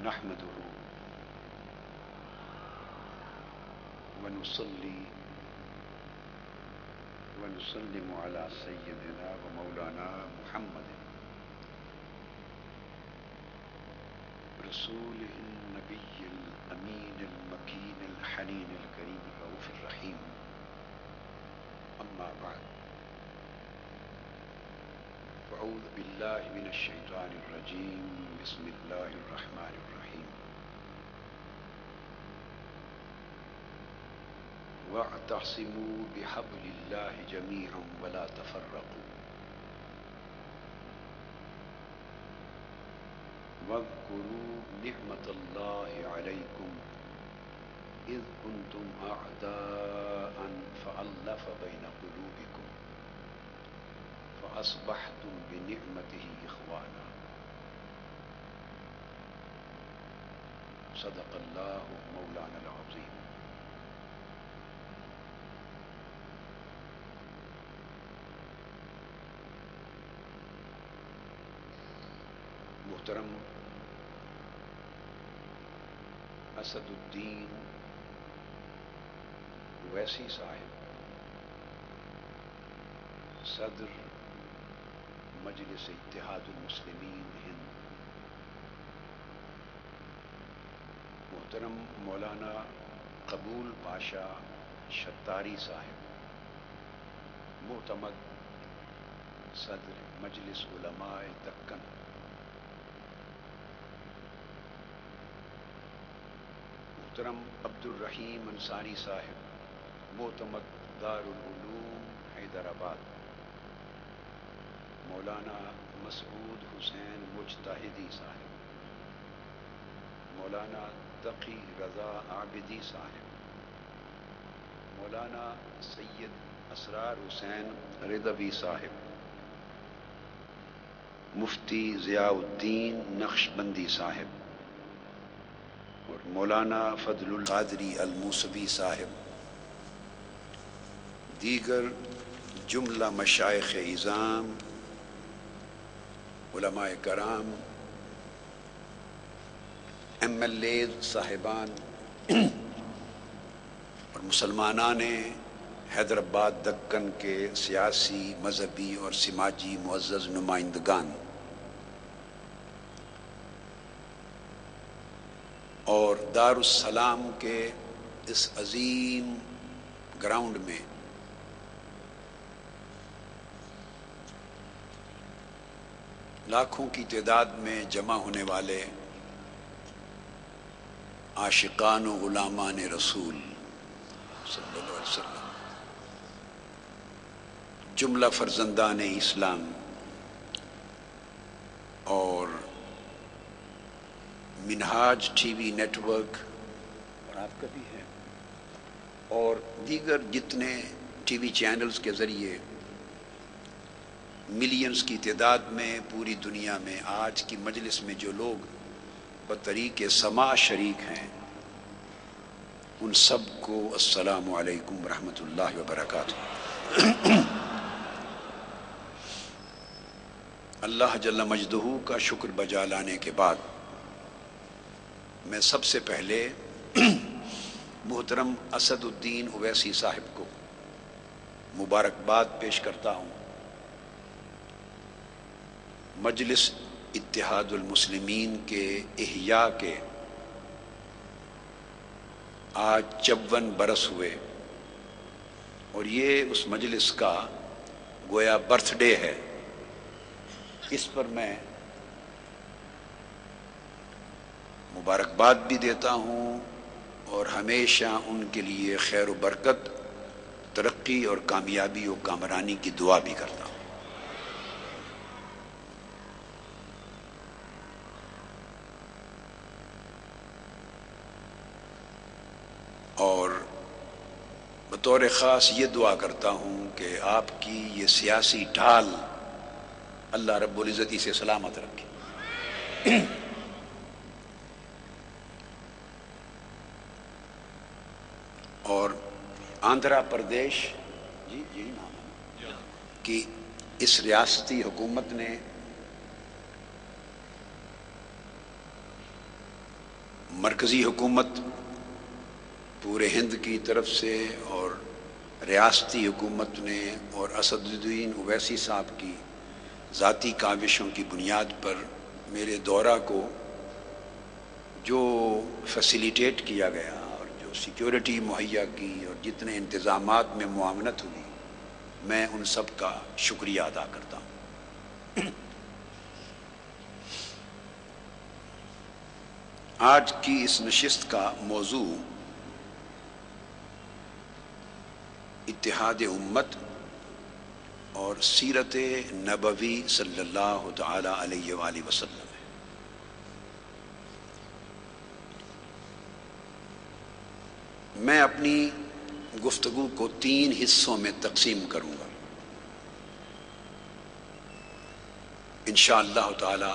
نحمده ونصلي ونسلم على سيدنا ومولانا محمد رسوله النبي الأمين المكين الحنين الكريم الرؤوف الرحيم. أما بعد، أعوذ بالله من الشيطان الرجيم. بسم الله الرحمن الرحيم. واعتصموا بحبل الله جميعا ولا تفرقوا واذكروا نعمة الله عليكم إذ كنتم أعداء فألف بين قلوبكم فأصبحتم بنعمته إخوانا. صدق الله مولانا العظيم. محترم اسد الدین اویسی صاحب، صدر مجلس اتحاد المسلمین ہند، محترم مولانا قبول پاشا شتاری صاحب، معتمد صدر مجلس علماء دکن، محترم عبد الرحیم انصاری صاحب، معتمد دارالعلوم حیدرآباد، مولانا مسعود حسین مجتہدی صاحب، مولانا تقی رضا عابدی صاحب، مولانا سید اسرار حسین رضوی صاحب، مفتی ضیاء الدین نقشبندی صاحب اور مولانا فضل القادری الموسوی صاحب، دیگر جملہ مشائخ اعظام، علماء کرام، ایم ایل اے صاحبان اور مسلمانان حیدرآباد دکن کے سیاسی، مذہبی اور سماجی معزز نمائندگان اور دارالسلام کے اس عظیم گراؤنڈ میں لاکھوں کی تعداد میں جمع ہونے والے عاشقان و غلامان رسول صلی اللہ علیہ وسلم، جملہ فرزندان اسلام اور منہاج ٹی وی نیٹ ورک اور آپ کا بھی ہے، اور دیگر جتنے ٹی وی چینلز کے ذریعے ملینز کی تعداد میں پوری دنیا میں آج کی مجلس میں جو لوگ بطریق سماع شریک ہیں، ان سب کو السلام علیکم ورحمۃ اللہ وبرکاتہ۔ اللہ جل مجدہ کا شکر بجا لانے کے بعد میں سب سے پہلے محترم اسد الدین اویسی صاحب کو مبارکباد پیش کرتا ہوں۔ مجلس اتحاد المسلمین کے احیاء کے آج 54 برس ہوئے اور یہ اس مجلس کا گویا برتھ ڈے ہے۔ اس پر میں مبارکباد بھی دیتا ہوں اور ہمیشہ ان کے لیے خیر و برکت، ترقی اور کامیابی و کامرانی کی دعا بھی کرتا ہوں۔ اور بطور خاص یہ دعا کرتا ہوں کہ آپ کی یہ سیاسی ڈھال اللہ رب العزت اسے سلامت رکھے۔ اور آندھرا پردیش جی یہی نام ہے کہ اس ریاستی حکومت نے مرکزی حکومت پورے ہند کی طرف سے اور ریاستی حکومت نے اور اسد الدین اویسی صاحب کی ذاتی کاوشوں کی بنیاد پر میرے دورہ کو جو فیسیلیٹیٹ کیا گیا اور جو سیکیورٹی مہیا کی اور جتنے انتظامات میں معاونت ہوئی، میں ان سب کا شکریہ ادا کرتا ہوں۔ آج کی اس نشست کا موضوع اتحاد امت اور سیرت نبوی صلی اللہ تعالی علیہ وآلہ وسلم ہے۔ میں اپنی گفتگو کو 3 حصوں میں تقسیم کروں گا انشاءاللہ تعالی۔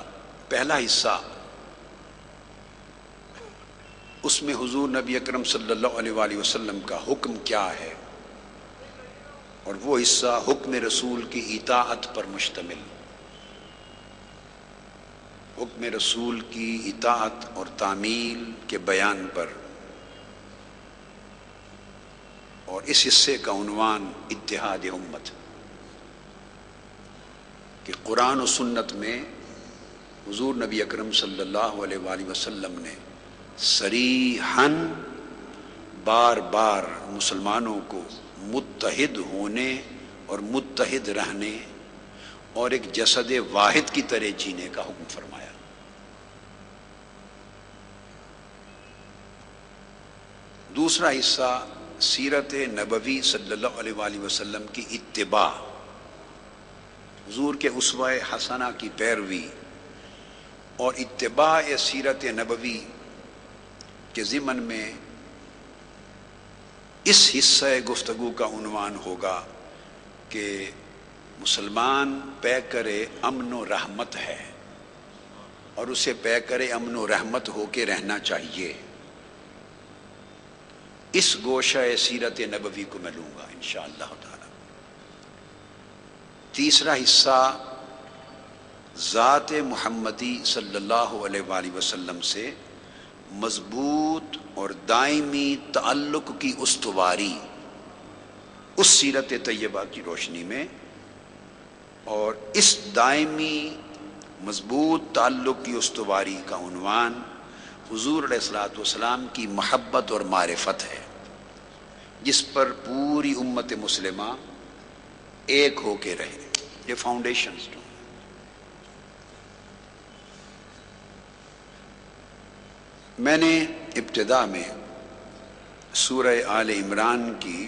پہلا حصہ، اس میں حضور نبی اکرم صلی اللہ علیہ وآلہ وسلم کا حکم کیا ہے، اور وہ حصہ حکم رسول کی اطاعت پر مشتمل، حکم رسول کی اطاعت اور تعمیل کے بیان پر، اور اس حصے کا عنوان اتحاد امت، کہ قرآن و سنت میں حضور نبی اکرم صلی اللہ علیہ وآلہ وسلم نے صریحاً بار بار مسلمانوں کو متحد ہونے اور متحد رہنے اور ایک جسد واحد کی طرح جینے کا حکم فرمایا۔ دوسرا حصہ سیرت نبوی صلی اللہ علیہ وآلہ وسلم کی اتباع، حضور کے اسوہ حسنہ کی پیروی اور اتباع سیرت نبوی کے ضمن میں اس حصہ گفتگو کا عنوان ہوگا کہ مسلمان پیکر امن و رحمت ہے اور اسے پیکر امن و رحمت ہو کے رہنا چاہیے۔ اس گوشہ سیرت نبوی کو میں لوں گا انشاءاللہ تعالی۔ تیسرا حصہ ذات محمدی صلی اللہ علیہ وآلہ وسلم سے مضبوط اور دائمی تعلق کی استواری، اس سیرت طیبہ کی روشنی میں، اور اس دائمی مضبوط تعلق کی استواری کا عنوان حضور علیہ الصلوۃ والسلام کی محبت اور معرفت ہے، جس پر پوری امت مسلمہ ایک ہو کے رہے۔ یہ فاؤنڈیشنز تو میں نے ابتدا میں سورہ آل عمران کی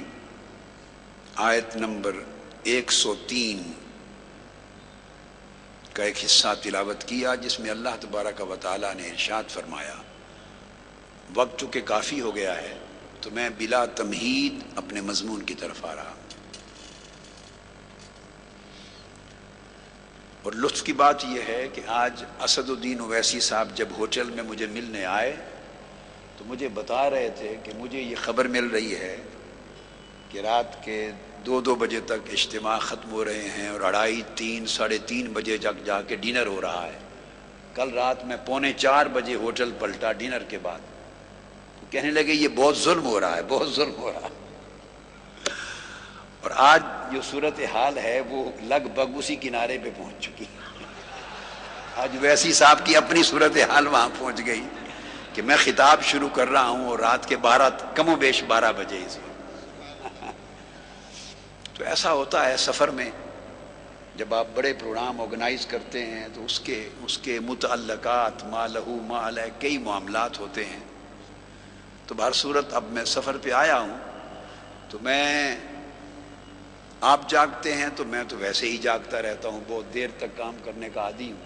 آیت نمبر 103 کا ایک حصہ تلاوت کیا، جس میں اللہ تبارک و تعالیٰ نے ارشاد فرمایا۔ وقت چونکہ کافی ہو گیا ہے تو میں بلا تمہید اپنے مضمون کی طرف آ رہا ہوں۔ اور لطف کی بات یہ ہے کہ آج اسد الدین اویسی صاحب جب ہوٹل میں مجھے ملنے آئے تو مجھے بتا رہے تھے کہ مجھے یہ خبر مل رہی ہے کہ رات کے 2 بجے تک اجتماع ختم ہو رہے ہیں اور 2:30 3 ساڑھے 3 بجے جا کے ڈنر ہو رہا ہے۔ کل رات میں 3:45 بجے ہوٹل پلٹا ڈنر کے بعد، تو کہنے لگے یہ بہت ظلم ہو رہا ہے، بہت ظلم ہو رہا ہے۔ اور آج جو صورتحال ہے وہ لگ بھگ اسی کنارے پہ پہنچ چکی ہے۔ آج ویسی صاحب کی اپنی صورتحال وہاں پہنچ گئی کہ میں خطاب شروع کر رہا ہوں اور رات کے 12 بجے اس وقت۔ تو ایسا ہوتا ہے سفر میں، جب آپ بڑے پروگرام آرگنائز کرتے ہیں تو اس کے متعلقات ما لہو ما علیہ کئی معاملات ہوتے ہیں۔ تو بہر صورت اب میں سفر پہ آیا ہوں تو میں، آپ جاگتے ہیں تو میں تو ویسے ہی جاگتا رہتا ہوں، بہت دیر تک کام کرنے کا عادی ہوں۔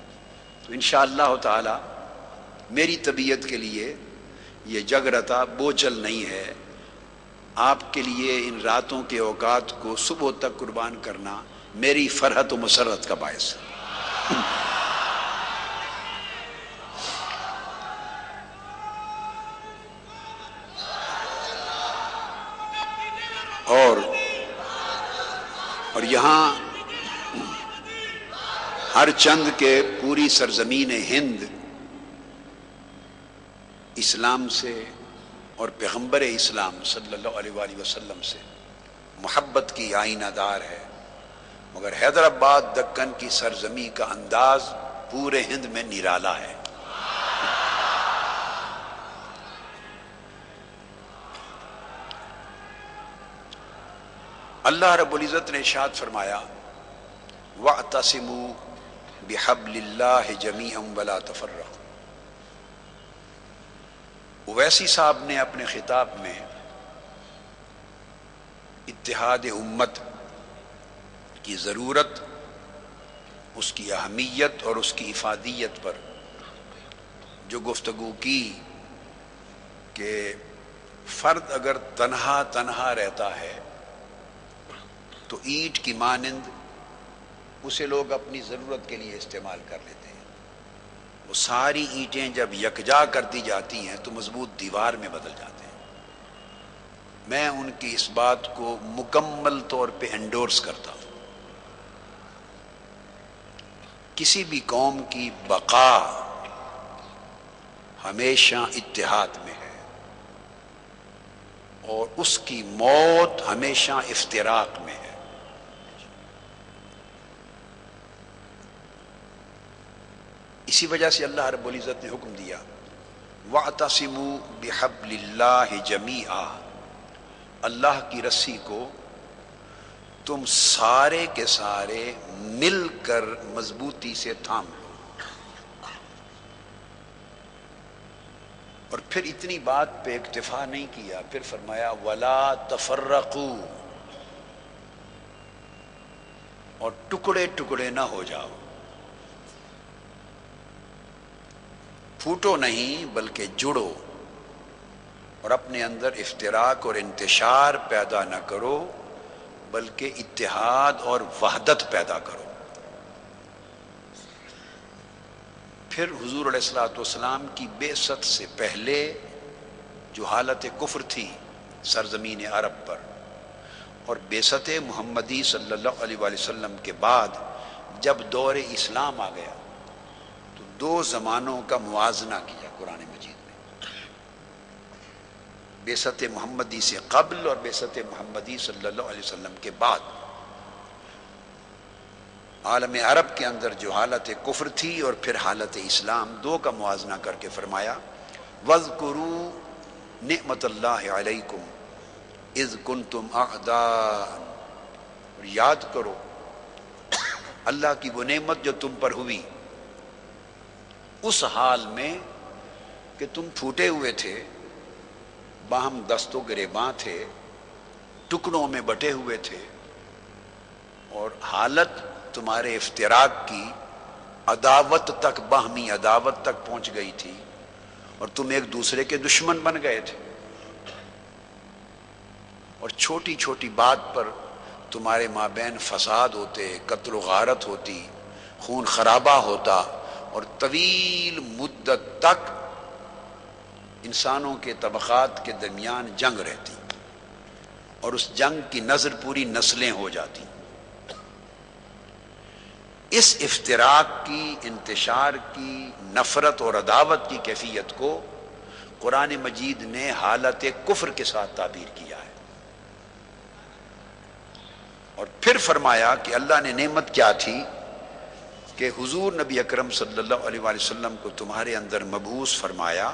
تو انشاءاللہ تعالی میری طبیعت کے لیے یہ جگرتا بوجھل نہیں ہے۔ آپ کے لیے ان راتوں کے اوقات کو صبح تک قربان کرنا میری فرحت و مسرت کا باعث ہے۔ اور یہاں ہر چند کے پوری سرزمین ہند اسلام سے اور پیغمبر اسلام صلی اللہ علیہ وآلہ وسلم سے محبت کی آئینہ دار ہے، مگر حیدرآباد دکن کی سرزمی کا انداز پورے ہند میں نرالا ہے۔ اللہ رب العزت نے ارشاد فرمایا وَاعْتَصِمُوا بِحَبْلِ اللَّهِ جَمِيعًا وَلَا تَفَرَّقُوا۔ اویسی صاحب نے اپنے خطاب میں اتحاد امت کی ضرورت، اس کی اہمیت اور اس کی افادیت پر جو گفتگو کی کہ فرد اگر تنہا تنہا رہتا ہے تو اینٹ کی مانند اسے لوگ اپنی ضرورت کے لیے استعمال کر لیتے ہیں، وہ ساری اینٹیں جب یکجا کر دی جاتی ہیں تو مضبوط دیوار میں بدل جاتے ہیں۔ میں ان کی اس بات کو مکمل طور پہ انڈورس کرتا ہوں۔ کسی بھی قوم کی بقا ہمیشہ اتحاد میں ہے اور اس کی موت ہمیشہ افتراق میں ہے۔ اسی وجہ سے اللہ رب العزت نے حکم دیا وَاعْتَصِمُوا بِحَبْلِ اللَّهِ جَمِيعًا، اللہ کی رسی کو تم سارے کے سارے مل کر مضبوطی سے تھام لو۔ اور پھر اتنی بات پہ اکتفا نہیں کیا، پھر فرمایا وَلَا تَفَرَّقُوا، اور ٹکڑے ٹکڑے نہ ہو جاؤ، پھوٹو نہیں بلکہ جڑو، اور اپنے اندر افتراق اور انتشار پیدا نہ کرو بلکہ اتحاد اور وحدت پیدا کرو۔ پھر حضور علیہ الصلوۃ والسلام کی بعثت سے پہلے جو حالت کفر تھی سرزمین عرب پر، اور بعثت محمدی صلی اللہ علیہ وآلہ وسلم کے بعد جب دور اسلام آ گیا تو دو زمانوں کا موازنہ کیا قرآن مجید میں، بعثت محمدی سے قبل اور بعثت محمدی صلی اللہ علیہ وسلم کے بعد۔ عالم عرب کے اندر جو حالت کفر تھی اور پھر حالت اسلام، دو کا موازنہ کر کے فرمایا وَاذْكُرُوا نِعْمَةَ اللَّهِ عَلَيْكُمْ اِذْ كُنْتُمْ أَعْدَاءً، اور یاد کرو اللہ کی وہ نعمت جو تم پر ہوئی اس حال میں کہ تم پھوٹے ہوئے تھے، باہم دست و گریباں تھے، ٹکڑوں میں بٹے ہوئے تھے، اور حالت تمہارے افتراق کی عداوت تک، باہمی عداوت تک پہنچ گئی تھی، اور تم ایک دوسرے کے دشمن بن گئے تھے، اور چھوٹی چھوٹی بات پر تمہارے مابین فساد ہوتے، قتل و غارت ہوتی، خون خرابہ ہوتا، اور طویل مدت تک انسانوں کے طبقات کے درمیان جنگ رہتی، اور اس جنگ کی نظر پوری نسلیں ہو جاتی۔ اس افتراق کی، انتشار کی، نفرت اور عداوت کی کیفیت کو قرآن مجید نے حالت کفر کے ساتھ تعبیر کیا ہے، اور پھر فرمایا کہ اللہ نے نعمت کیا تھی کہ حضور نبی اکرم صلی اللہ علیہ وآلہ وسلم کو تمہارے اندر مبعوث فرمایا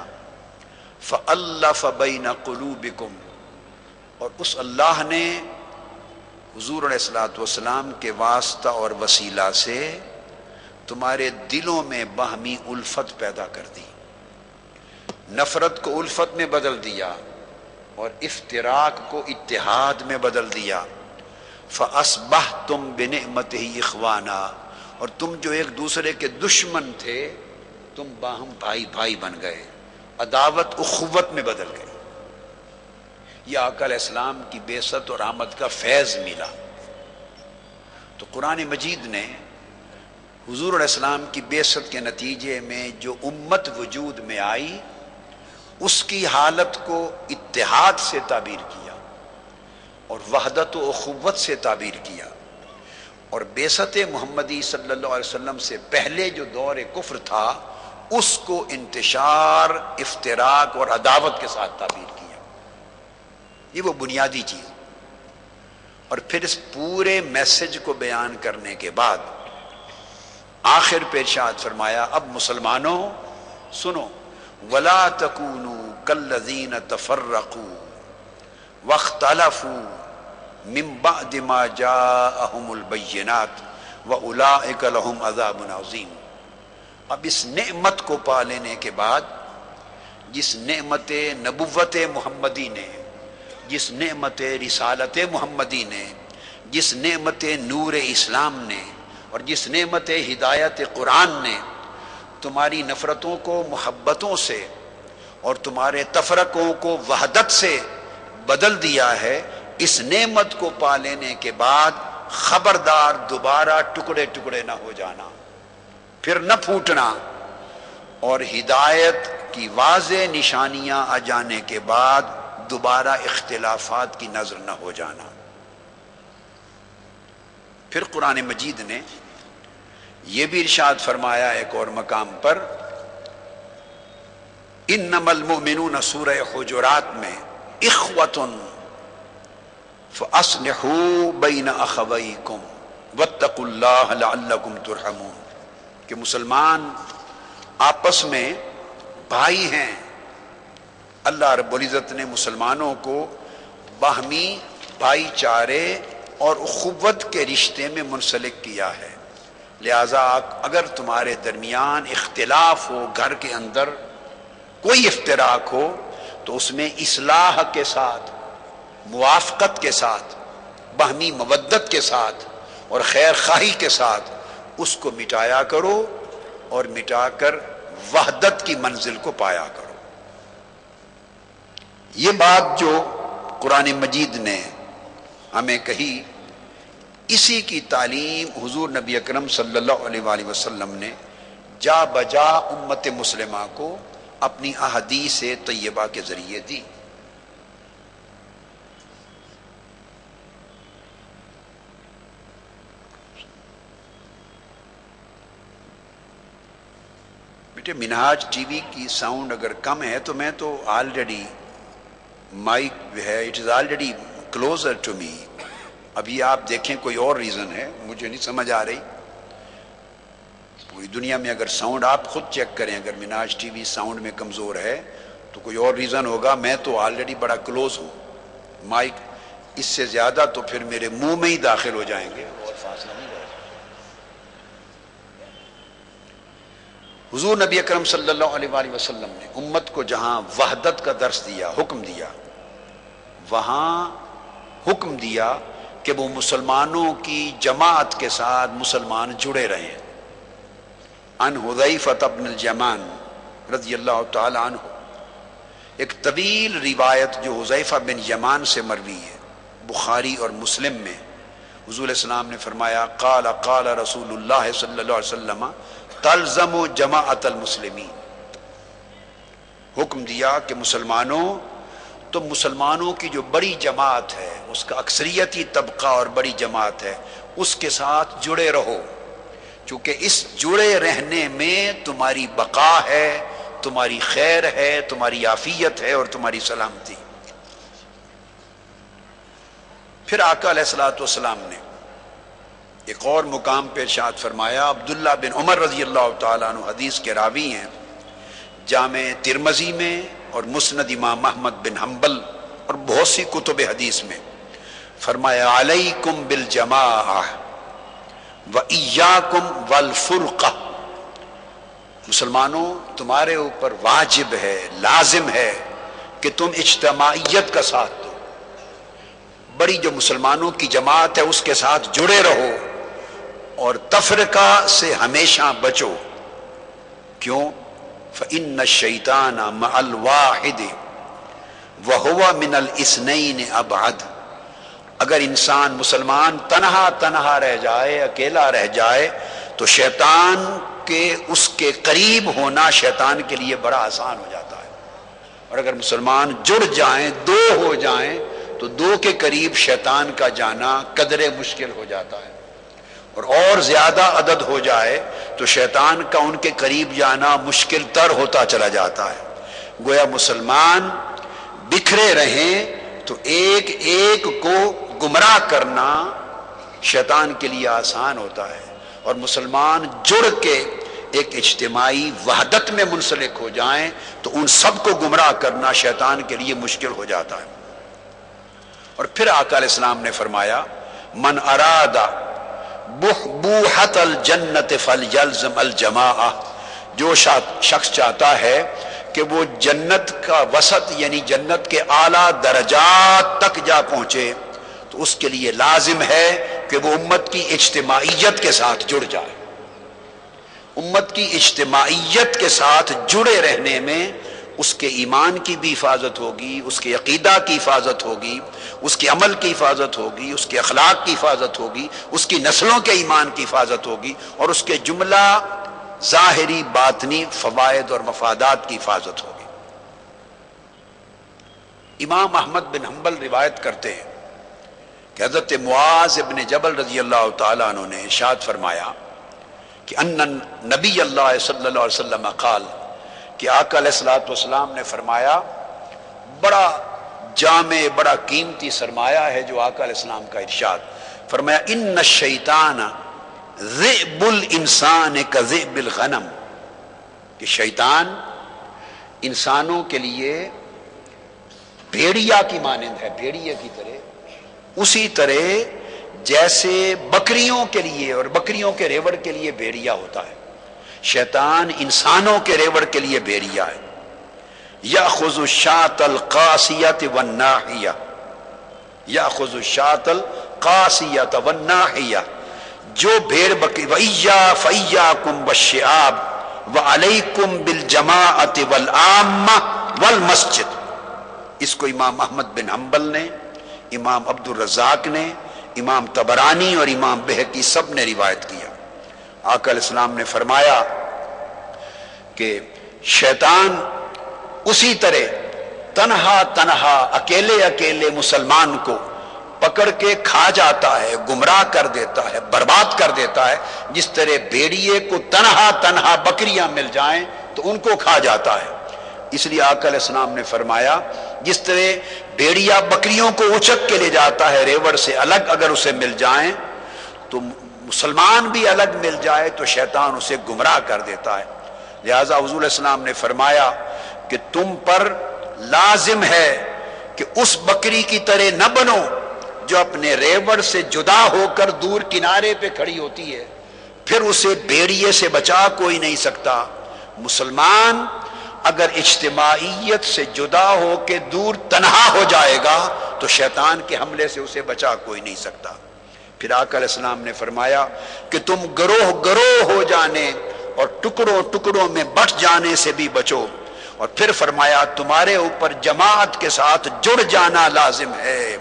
فَأَلَّفَ بَيْنَ قُلُوبِكُمْ، اور اس اللہ نے حضور علیہ الصلوۃ والسلام کے واسطہ اور وسیلہ سے تمہارے دلوں میں باہمی الفت پیدا کر دی، نفرت کو الفت میں بدل دیا اور افتراق کو اتحاد میں بدل دیا۔ فَأَصْبَحْتُمْ بِنِعْمَتِهِ إِخْوَانًا، اور تم جو ایک دوسرے کے دشمن تھے تم باہم بھائی بھائی بن گئے، عداوت اخوت میں بدل گئی۔ یہ آقا علیہ السلام کی بعثت اور آمد کا فیض ملا۔ تو قرآن مجید نے حضور علیہ السلام کی بعثت کے نتیجے میں جو امت وجود میں آئی اس کی حالت کو اتحاد سے تعبیر کیا اور وحدت و اخوت سے تعبیر کیا، اور بعثت محمدی صلی اللہ علیہ وسلم سے پہلے جو دور کفر تھا اس کو انتشار، افتراق اور عداوت کے ساتھ تعبیر کیا۔ یہ وہ بنیادی چیز۔ اور پھر اس پورے میسج کو بیان کرنے کے بعد آخر پہ ارشاد فرمایا اب مسلمانوں سنو، وَلَا تَكُونُوا كَالَّذِينَ تَفَرَّقُوا وَاخْتَلَفُوا مِن بَعْدِ مَا جَاءَهُمُ الْبَيِّنَاتُ وَأُولَٰئِكَ لَهُمْ عَذَابٌ عَظِيمٌ۔ اب اس نعمت کو پا لینے کے بعد، جس نعمت نبوت محمدی نے، جس نعمت رسالت محمدی نے، جس نعمت نور اسلام نے، اور جس نعمت ہدایت قرآن نے تمہاری نفرتوں کو محبتوں سے اور تمہارے تفرقوں کو وحدت سے بدل دیا ہے، اس نعمت کو پا لینے کے بعد خبردار دوبارہ ٹکڑے ٹکڑے نہ ہو جانا، پھر نہ پھوٹنا، اور ہدایت کی واضح نشانیاں آ جانے کے بعد دوبارہ اختلافات کی نظر نہ ہو جانا۔ پھر قرآن مجید نے یہ بھی ارشاد فرمایا ایک اور مقام پر، انما المؤمنون سورہ حجرات میں، اخوۃ فاصلحوا بین اخویکم واتقوا اللہ لعلکم ترحمون، کہ مسلمان آپس میں بھائی ہیں۔ اللہ رب العزت نے مسلمانوں کو باہمی بھائی چارے اور اخوت کے رشتے میں منسلک کیا ہے، لہذا اگر تمہارے درمیان اختلاف ہو، گھر کے اندر کوئی افتراق ہو، تو اس میں اصلاح کے ساتھ، موافقت کے ساتھ، باہمی مودت کے ساتھ اور خیر خواہی کے ساتھ اس کو مٹایا کرو، اور مٹا کر وحدت کی منزل کو پایا کرو۔ یہ بات جو قرآن مجید نے ہمیں کہی، اسی کی تعلیم حضور نبی اکرم صلی اللہ علیہ وآلہ وسلم نے جا بجا امت مسلمہ کو اپنی احادیث طیبہ کے ذریعے دی۔ بیٹے منہاج ٹی وی کی ساؤنڈ اگر کم ہے تو میں تو آلریڈی مائک ہے، it is already closer to me. ابھی آپ دیکھیں کوئی اور ریزن ہے، مجھے نہیں سمجھ آ رہی۔ پوری دنیا میں اگر ساؤنڈ آپ خود چیک کریں، اگر منہاج ٹی وی ساؤنڈ میں کمزور ہے تو کوئی اور ریزن ہوگا۔ میں تو آلریڈی بڑا کلوز ہوں، مائک اس سے زیادہ تو پھر میرے منہ میں ہی داخل ہو جائیں گے اور فاصلہ نہیں رہے گا۔ حضور نبی اکرم صلی اللہ علیہ وآلہ وسلم نے امت کو جہاں وحدت کا درس دیا، حکم دیا، وہاں حکم دیا کہ وہ مسلمانوں کی جماعت کے ساتھ مسلمان جڑے رہیں۔ عن حذیفہ بن الیمان رضی اللہ تعالی عنہ، ایک طویل روایت جو حذیفہ بن یمان سے مروی ہے، بخاری اور مسلم میں حضور السلام نے فرمایا قال قال رسول اللہ صلی اللہ علیہ وسلم تلزم جماعت المسلمین، حکم دیا کہ مسلمانوں، تو مسلمانوں کی جو بڑی جماعت ہے، اس کا اکثریتی طبقہ اور بڑی جماعت ہے، اس کے ساتھ جڑے رہو، چونکہ اس جڑے رہنے میں تمہاری بقا ہے، تمہاری خیر ہے، تمہاری عافیت ہے اور تمہاری سلامتی۔ پھر آقا علیہ الصلوۃ والسلام نے ایک اور مقام پہ ارشاد فرمایا، عبداللہ بن عمر رضی اللہ تعالیٰ عنہ حدیث کے راوی ہیں، جامع ترمذی میں اور مسند امام احمد بن حنبل اور بہت سی کتب حدیث میں فرمایا علیکم بالجماعہ وإیاکم والفرقہ، مسلمانوں تمہارے اوپر واجب ہے، لازم ہے کہ تم اجتماعیت کا ساتھ دو، بڑی جو مسلمانوں کی جماعت ہے اس کے ساتھ جڑے رہو، اور تفرقہ سے ہمیشہ بچو۔ کیوں؟ فإن الشیطان مع الواحد وهو من الاثنین ابعد، اگر انسان مسلمان تنہا رہ جائے، اکیلا رہ جائے، تو شیطان کے اس کے قریب ہونا شیطان کے لیے بڑا آسان ہو جاتا ہے، اور اگر مسلمان جڑ جائیں، دو ہو جائیں، تو دو کے قریب شیطان کا جانا قدرے مشکل ہو جاتا ہے۔ اور زیادہ عدد ہو جائے تو شیطان کا ان کے قریب جانا مشکل تر ہوتا چلا جاتا ہے۔ گویا مسلمان بکھرے رہیں تو ایک ایک کو گمراہ کرنا شیطان کے لیے آسان ہوتا ہے، اور مسلمان جڑ کے ایک اجتماعی وحدت میں منسلک ہو جائیں تو ان سب کو گمراہ کرنا شیطان کے لیے مشکل ہو جاتا ہے۔ اور پھر آقا علیہ السلام نے فرمایا من اراد بحبوحۃ الجنت فلیلزم الجماعہ، جو شخص چاہتا ہے کہ وہ جنت کا وسط یعنی جنت کے اعلیٰ درجات تک جا پہنچے تو اس کے لیے لازم ہے کہ وہ امت کی اجتماعیت کے ساتھ جڑ جائے۔ امت کی اجتماعیت کے ساتھ جڑے رہنے میں اس کے ایمان کی بھی حفاظت ہوگی، اس کے عقیدہ کی حفاظت ہوگی، اس کے عمل کی حفاظت ہوگی، اس کے اخلاق کی حفاظت ہوگی، اس کی نسلوں کے ایمان کی حفاظت ہوگی، اور اس کے جملہ ظاہری باطنی فوائد اور مفادات کی حفاظت ہوگی۔ امام احمد بن حنبل روایت کرتے ہیں کہ حضرت معاذ ابن جبل رضی اللہ تعالیٰ عنہ نے ارشاد فرمایا کہ ان نبی اللہ صلی اللہ علیہ وسلم قال، کہ آقا علیہ الصلوۃ والسلام نے فرمایا، بڑا جامع بڑا قیمتی سرمایہ ہے جو آقا علیہ السلام کا ارشاد فرمایا، ان الشیطان ذئب الانسان کذئب الغنم، کہ شیطان انسانوں کے لیے بھیڑیا کی مانند ہے، بھیڑیے کی طرح، اسی طرح جیسے بکریوں کے لیے اور بکریوں کے ریوڑ کے لیے بھیڑیا ہوتا ہے، شیطان انسانوں کے ریوڑ کے لیے بھیڑیا ہے۔ یأخذ الشاة القاسیة والناحیہ، یأخذ الشاة القاسیة والناحیہ، جو بھیڑ بکری، فإیاکم والشعاب وعلیکم بالجماعۃ والعامہ والمسجد، اس کو امام احمد بن حنبل نے، امام عبد الرزاق نے، امام طبرانی اور امام بہقی سب نے روایت کیا۔ آقا علیہ السلام نے فرمایا کہ شیطان اسی طرح تنہا تنہا اکیلے اکیلے مسلمان کو پکڑ کے کھا جاتا ہے، گمراہ کر دیتا ہے، برباد کر دیتا ہے، جس طرح بھیڑیے کو تنہا تنہا بکریاں مل جائیں تو ان کو کھا جاتا ہے۔ اس لیے آقا علیہ السلام نے فرمایا جس طرح بھیڑیا بکریوں کو اچک کے لے جاتا ہے ریوڑ سے الگ، اگر اسے مل جائیں تو مسلمان بھی الگ مل جائے تو شیطان اسے گمراہ کر دیتا ہے۔ لہذا حضور علیہ السلام نے فرمایا کہ تم پر لازم ہے کہ اس بکری کی طرح نہ بنو جو اپنے ریوڑ سے جدا ہو کر دور کنارے پہ کھڑی ہوتی ہے، پھر اسے بھیڑیے سے بچا کوئی نہیں سکتا۔ مسلمان اگر اجتماعیت سے جدا ہو کے دور تنہا ہو جائے گا تو شیطان کے حملے سے اسے بچا کوئی نہیں سکتا۔ پھر آقا علیہ السلام نے فرمایا کہ تم گروہ گروہ ہو جانے اور ٹکڑوں ٹکڑوں میں بٹ جانے سے بھی بچو، اور پھر فرمایا تمہارے اوپر جماعت کے ساتھ جڑ جانا لازم ہے،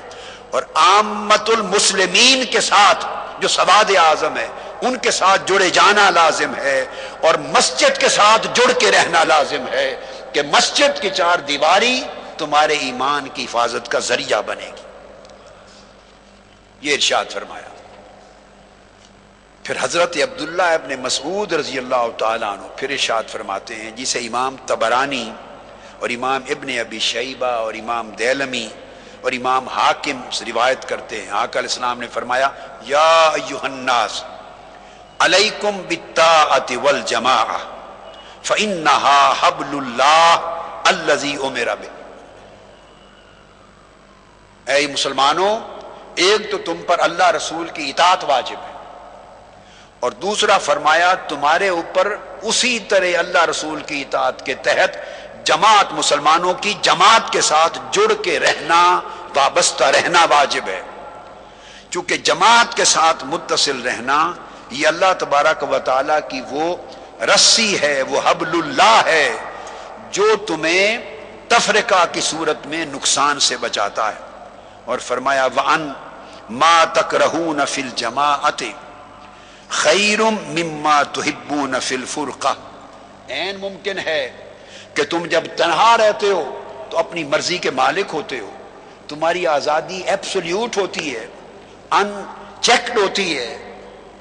اور عامت المسلمین کے ساتھ جو سواد اعظم ہے ان کے ساتھ جڑے جانا لازم ہے، اور مسجد کے ساتھ جڑ کے رہنا لازم ہے کہ مسجد کی چار دیواری تمہارے ایمان کی حفاظت کا ذریعہ بنے گی۔ یہ ارشاد فرمایا۔ پھر حضرت عبداللہ ابن مسعود رضی اللہ تعالیٰ عنہ پھر ارشاد فرماتے ہیں، جسے امام طبرانی اور امام ابن ابی شیبہ اور امام دیلمی اور امام حاکم سے روایت کرتے ہیں، آقا علیہ السلام نے فرمایا یا ایھا الناس علیکم بالطاعۃ والجماعۃ فإنھا حبل اللہ الذی امر بہ۔ اے مسلمانوں، ایک تو تم پر اللہ رسول کی اطاعت واجب ہے، اور دوسرا فرمایا تمہارے اوپر اسی طرح اللہ رسول کی اطاعت کے تحت جماعت، مسلمانوں کی جماعت کے ساتھ جڑ کے رہنا، وابستہ رہنا واجب ہے۔ چونکہ جماعت کے ساتھ متصل رہنا یہ اللہ تبارک و تعالیٰ کی وہ رسی ہے، وہ حبل اللہ ہے جو تمہیں تفرقہ کی صورت میں نقصان سے بچاتا ہے۔ اور فرمایا وَأَن مَا تَكْرَهُونَ فِي الْجَمَاعَةِ خَيْرٌ مِّمَّا تُحِبُّونَ فِي الْفُرْقَةِ، عین ممکن ہے کہ تم جب تنہا رہتے ہو تو اپنی مرضی کے مالک ہوتے ہو، تمہاری آزادی ایبسولیوٹ ہوتی ہے، ان چیکڈ ہوتی ہے،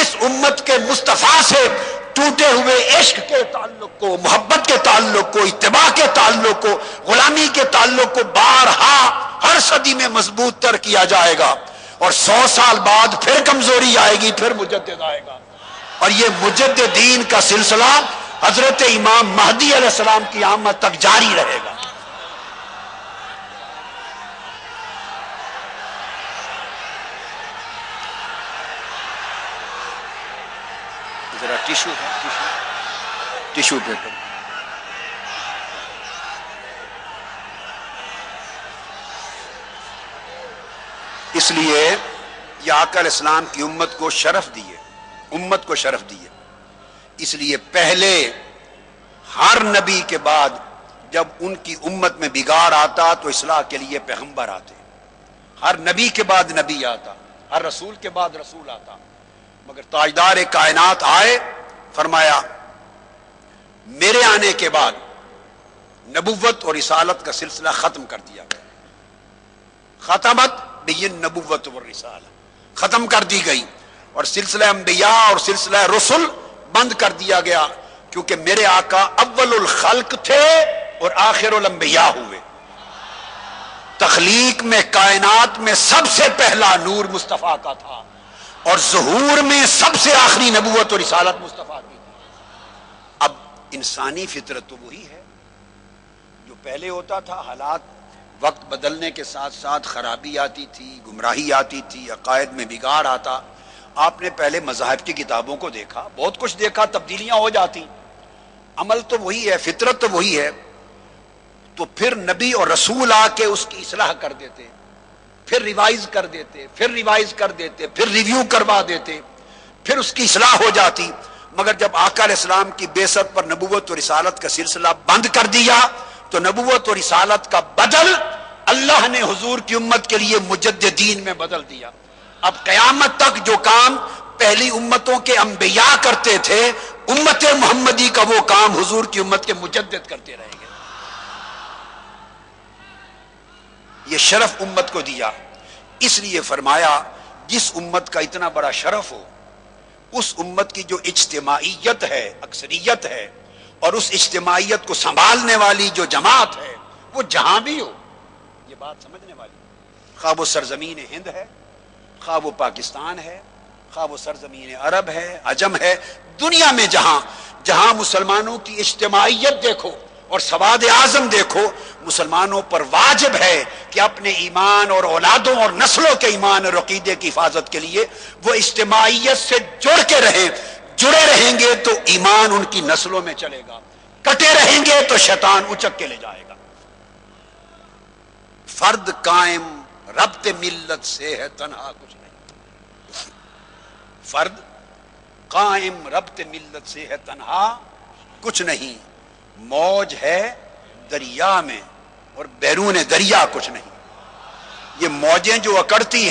اس امت کے مصطفیٰ سے ٹوٹے ہوئے عشق کے تعلق کو، محبت کے تعلق کو، اتباع کے تعلق کو، غلامی کے تعلق کو بارہا ہر صدی میں مضبوط تر کیا جائے گا، اور 100 سال بعد پھر کمزوری آئے گی، پھر مجدد آئے گا، اور یہ مجددین کا سلسلہ حضرت امام مہدی علیہ السلام کی آمد تک جاری رہے گا۔ ذرا ٹیشو پیپر۔ اس لیے یہ آقا علیہ السلام کی امت کو شرف دیے، امت کو شرف دیے۔ اس لیے پہلے ہر نبی کے بعد جب ان کی امت میں بگاڑ آتا تو اصلاح کے لیے پیغمبر آتے، ہر نبی کے بعد نبی آتا، ہر رسول کے بعد رسول آتا، مگر تاجدار کائنات آئے، فرمایا میرے آنے کے بعد نبوت اور رسالت کا سلسلہ ختم کر دیا گیا، ختمت بین نبوت و رسالہ، ختم کر دی گئی، اور سلسلہ انبیاء اور سلسلہ رسل بند کر دیا گیا، کیونکہ میرے آقا اول الخلق تھے اور آخر الانبیاء ہوئے۔ تخلیق میں، کائنات میں سب سے پہلا نور مصطفیٰ کا تھا، اور ظہور میں سب سے آخری نبوت اور رسالت مصطفیٰ کی تھی۔ اب انسانی فطرت تو وہی ہے جو پہلے ہوتا تھا، حالات وقت بدلنے کے ساتھ ساتھ خرابی آتی تھی، گمراہی آتی تھی، عقائد میں بگاڑ آتا۔ آپ نے پہلے مذاہب کی کتابوں کو دیکھا، بہت کچھ دیکھا، تبدیلیاں ہو جاتی، عمل تو وہی ہے، فطرت تو وہی ہے، تو پھر نبی اور رسول آ کے اس کی اصلاح کر دیتے، پھر ریوائز کر دیتے، پھر ریوائز کر دیتے، پھر ریویو کروا دیتے، پھر اس کی اصلاح ہو جاتی۔ مگر جب آقا علیہ السلام کی بعثت پر نبوت و رسالت کا سلسلہ بند کر دیا تو نبوت و رسالت کا بدل اللہ نے حضور کی امت کے لیے مجددین میں بدل دیا۔ اب قیامت تک جو کام پہلی امتوں کے انبیاء کرتے تھے، امت محمدی کا وہ کام حضور کی امت کے مجدد کرتے رہیں گے۔ یہ شرف امت کو دیا، اس لیے فرمایا جس امت کا اتنا بڑا شرف ہو، اس امت کی جو اجتماعیت ہے، اکثریت ہے، اور اس اجتماعیت کو سنبھالنے والی جو جماعت ہے، وہ جہاں بھی ہو، یہ بات سمجھنے والی، خواہ وہ سرزمین ہند ہے، خواہ وہ پاکستان ہے، خواہ وہ سرزمین عرب ہے، عجم ہے، دنیا میں جہاں جہاں مسلمانوں کی اجتماعیت دیکھو اور سواد اعظم دیکھو، مسلمانوں پر واجب ہے کہ اپنے ایمان اور اولادوں اور نسلوں کے ایمان اور عقیدے کی حفاظت کے لیے وہ اجتماعیت سے جڑ کے رہیں۔ جڑے رہیں گے تو ایمان ان کی نسلوں میں چلے گا، کٹے رہیں گے تو شیطان اچک کے لے جائے گا۔ فرد قائم ربط ملت سے ہے تنہا کچھ نہیں، فرد قائم ربط ملت سے ہے تنہا کچھ نہیں، موج ہے دریا میں اور بیرون دریا کچھ نہیں۔ یہ موجیں جو اکڑتی